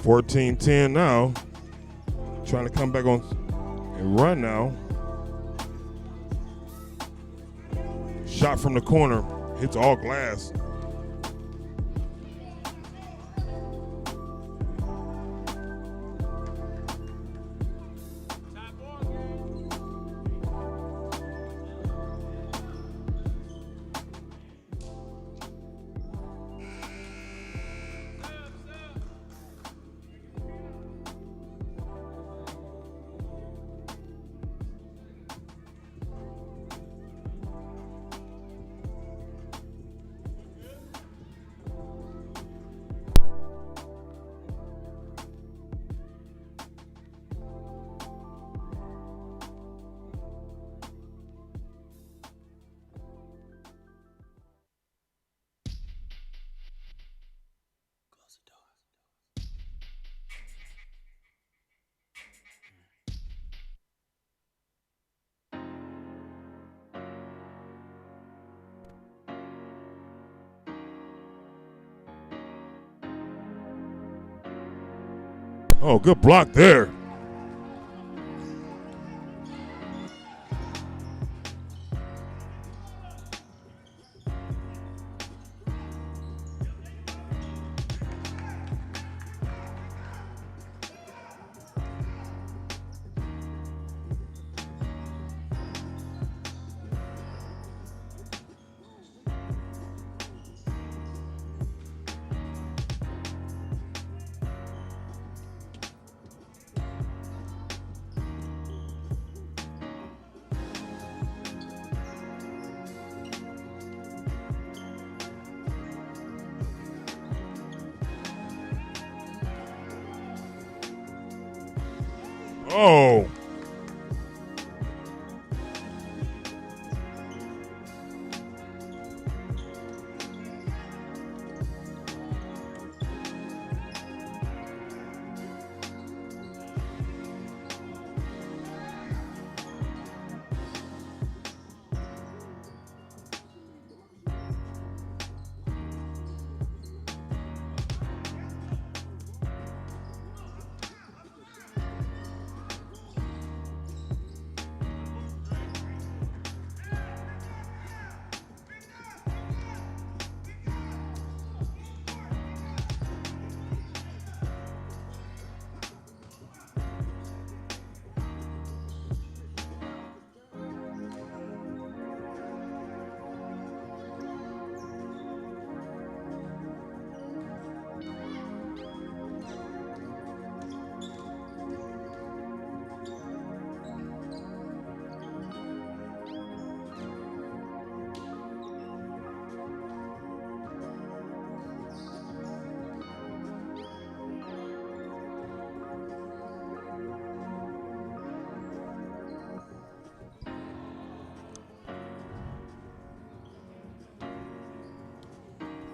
(14-10) now. Trying to come back on and run now. Shot from the corner. Hits all glass. Oh, good block there. Oh.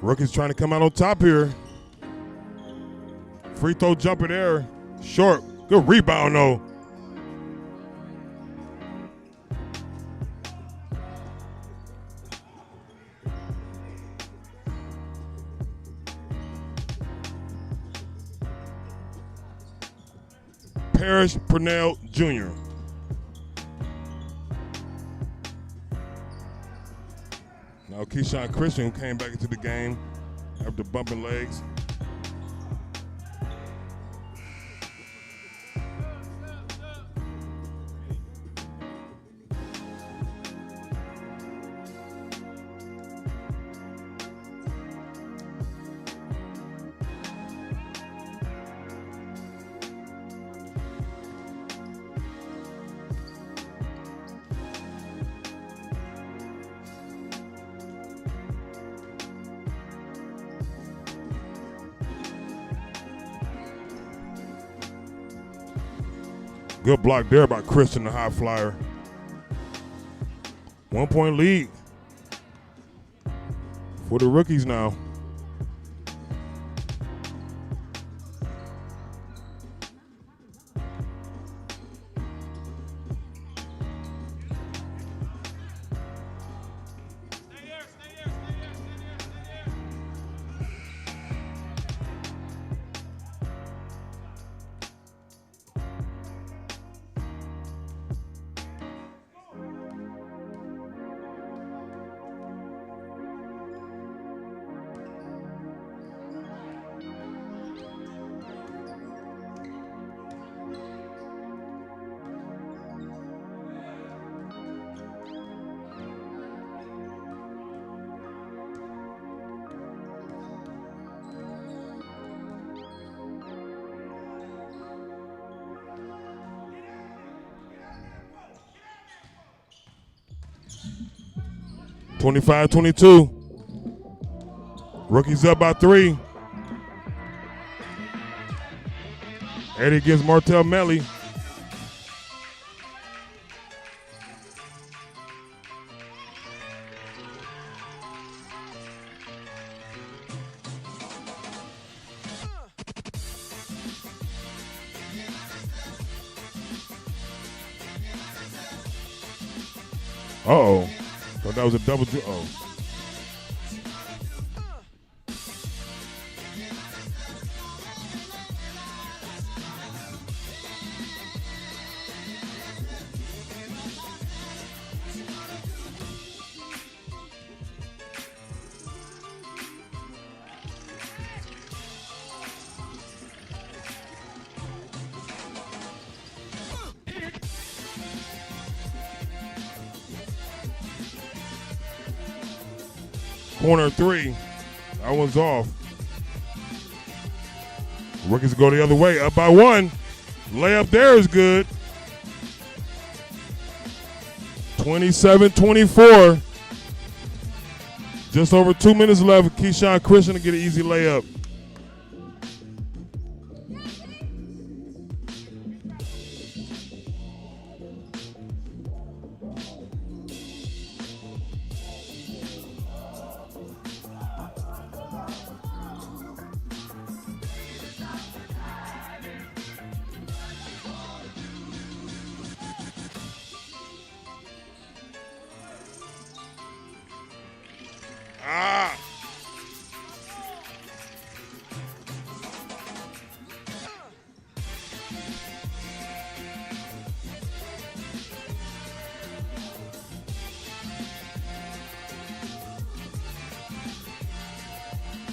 Rookie's trying to come out on top here. Free throw jumper there. Short. Good rebound, though. Parrish Purnell Jr. Now Keyshawn Christian, who came back into the game after bumping legs. Good block there by Christian, the high flyer. 1 point lead for the rookies now. (25-22). Rookies up by 3. Eddie gives Martell Melly. Uh-oh. Thought that was a double. Oh. Corner three. That one's off. Rookies go the other way. Up by one. Layup there is good. 27-24. Just over 2 minutes left. Keyshawn Christian to get an easy layup. Ah!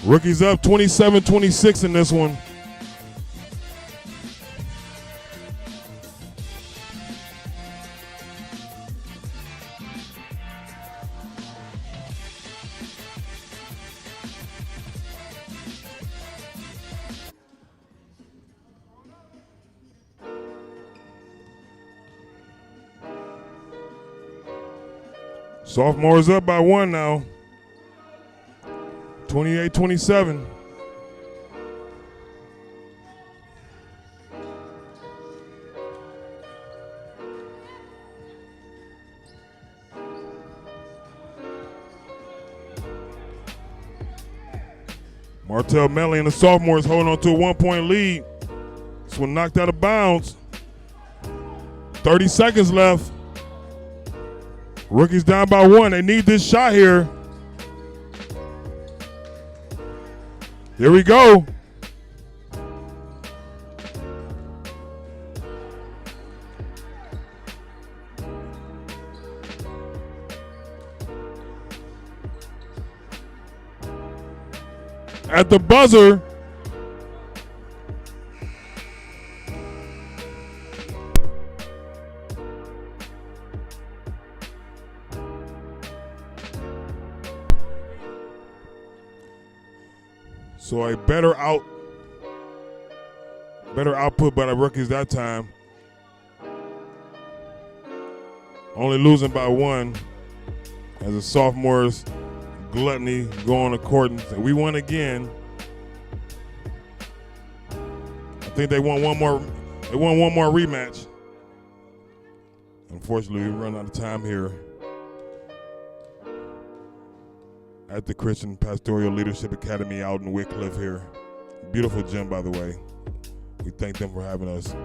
Rookies up 27-26 in this one. Sophomores up by one now. 28-27. Martell Melly and the sophomores holding on to a 1-point lead. This one knocked out of bounds. 30 seconds left. Rookies down by one. They need this shot here. Here we go. At the buzzer. So a better output by the rookies that time. Only losing by one as the sophomores gluttony go on the court and say, we won again. I think they want one more rematch. Unfortunately, we run out of time here at the Christian Pastoral Leadership Academy out in Wickliffe here. Beautiful gym, by the way. We thank them for having us.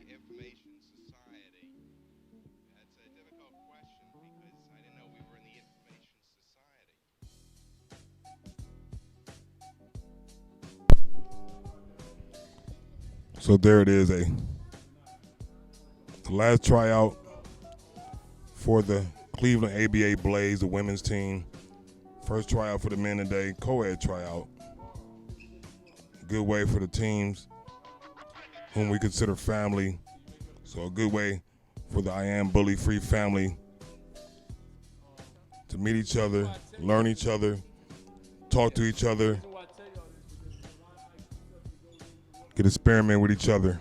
Information Society. That's a difficult question because I didn't know we were in the Information Society. So there it is, a The last tryout for the Cleveland ABA Blaze, the women's team. First tryout for the men today, co-ed tryout. Good way for the teams whom we consider family. So a good way for the I Am Bully Free family to meet each other, learn each other, talk to each other, get experiment with each other.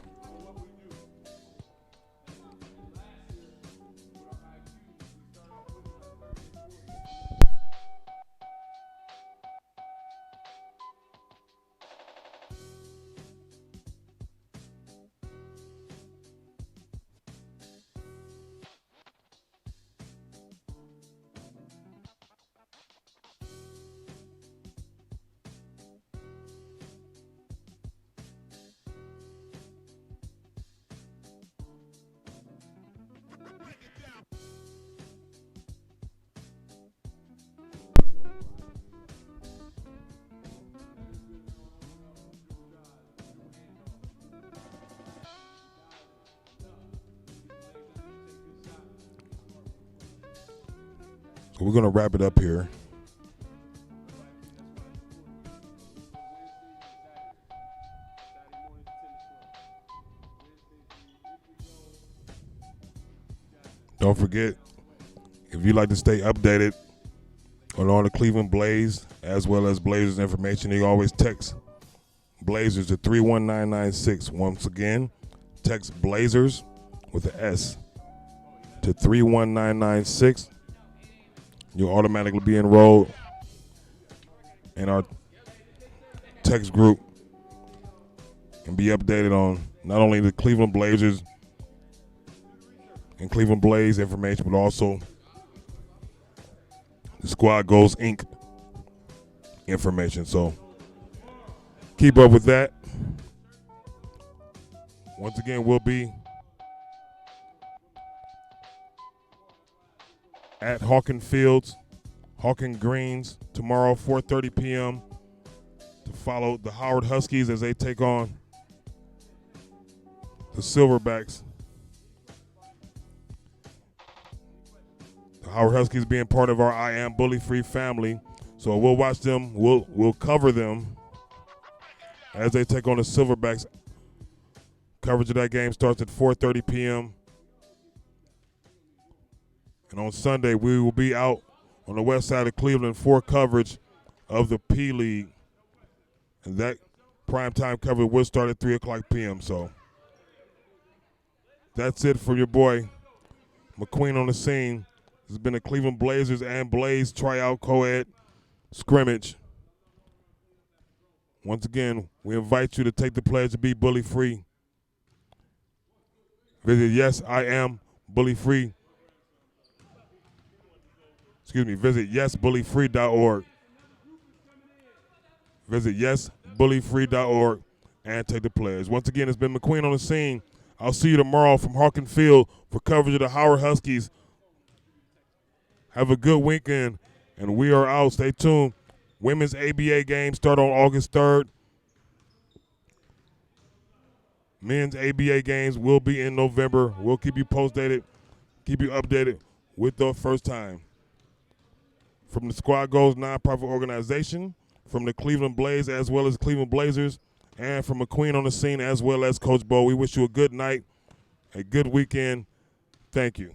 So we're going to wrap it up here. Don't forget, if you'd like to stay updated on all the Cleveland Blaze as well as Blazers information, you can always text Blazers to 31996. Once again, text Blazers with an S to 31996. You'll automatically be enrolled in our text group and be updated on not only the Cleveland Blazers and Cleveland Blaze information, but also the Squad Goals Inc. information. So keep up with that. Once again, we'll be at Hawken Fields, Hawken Greens tomorrow, 4:30 p.m. to follow the Howard Huskies as they take on the Silverbacks. The Howard Huskies being part of our I Am Bully Free family, so we'll watch them. We'll cover them as they take on the Silverbacks. Coverage of that game starts at 4:30 p.m. And on Sunday, we will be out on the west side of Cleveland for coverage of the P League. And that primetime coverage will start at 3 o'clock p.m. So that's it for your boy, McQueen on the scene. This has been a Cleveland Blazers and Blaze tryout co-ed scrimmage. Once again, we invite you to take the pledge to be bully free. Visit YesIamBullyFree. Visit YesBullyFree.org. Visit YesBullyFree.org and take the pledge. Once again, it's been McQueen on the scene. I'll see you tomorrow from Hawken Field for coverage of the Howard Huskies. Have a good weekend, and we are out. Stay tuned. Women's ABA games start on August 3rd. Men's ABA games will be in November. We'll keep you posted, keep you updated with the first time. From the Squad Goals nonprofit organization, from the Cleveland Blaze as well as Cleveland Blazers, and from McQueen on the scene as well as Coach Bo, we wish you a good night, a good weekend. Thank you.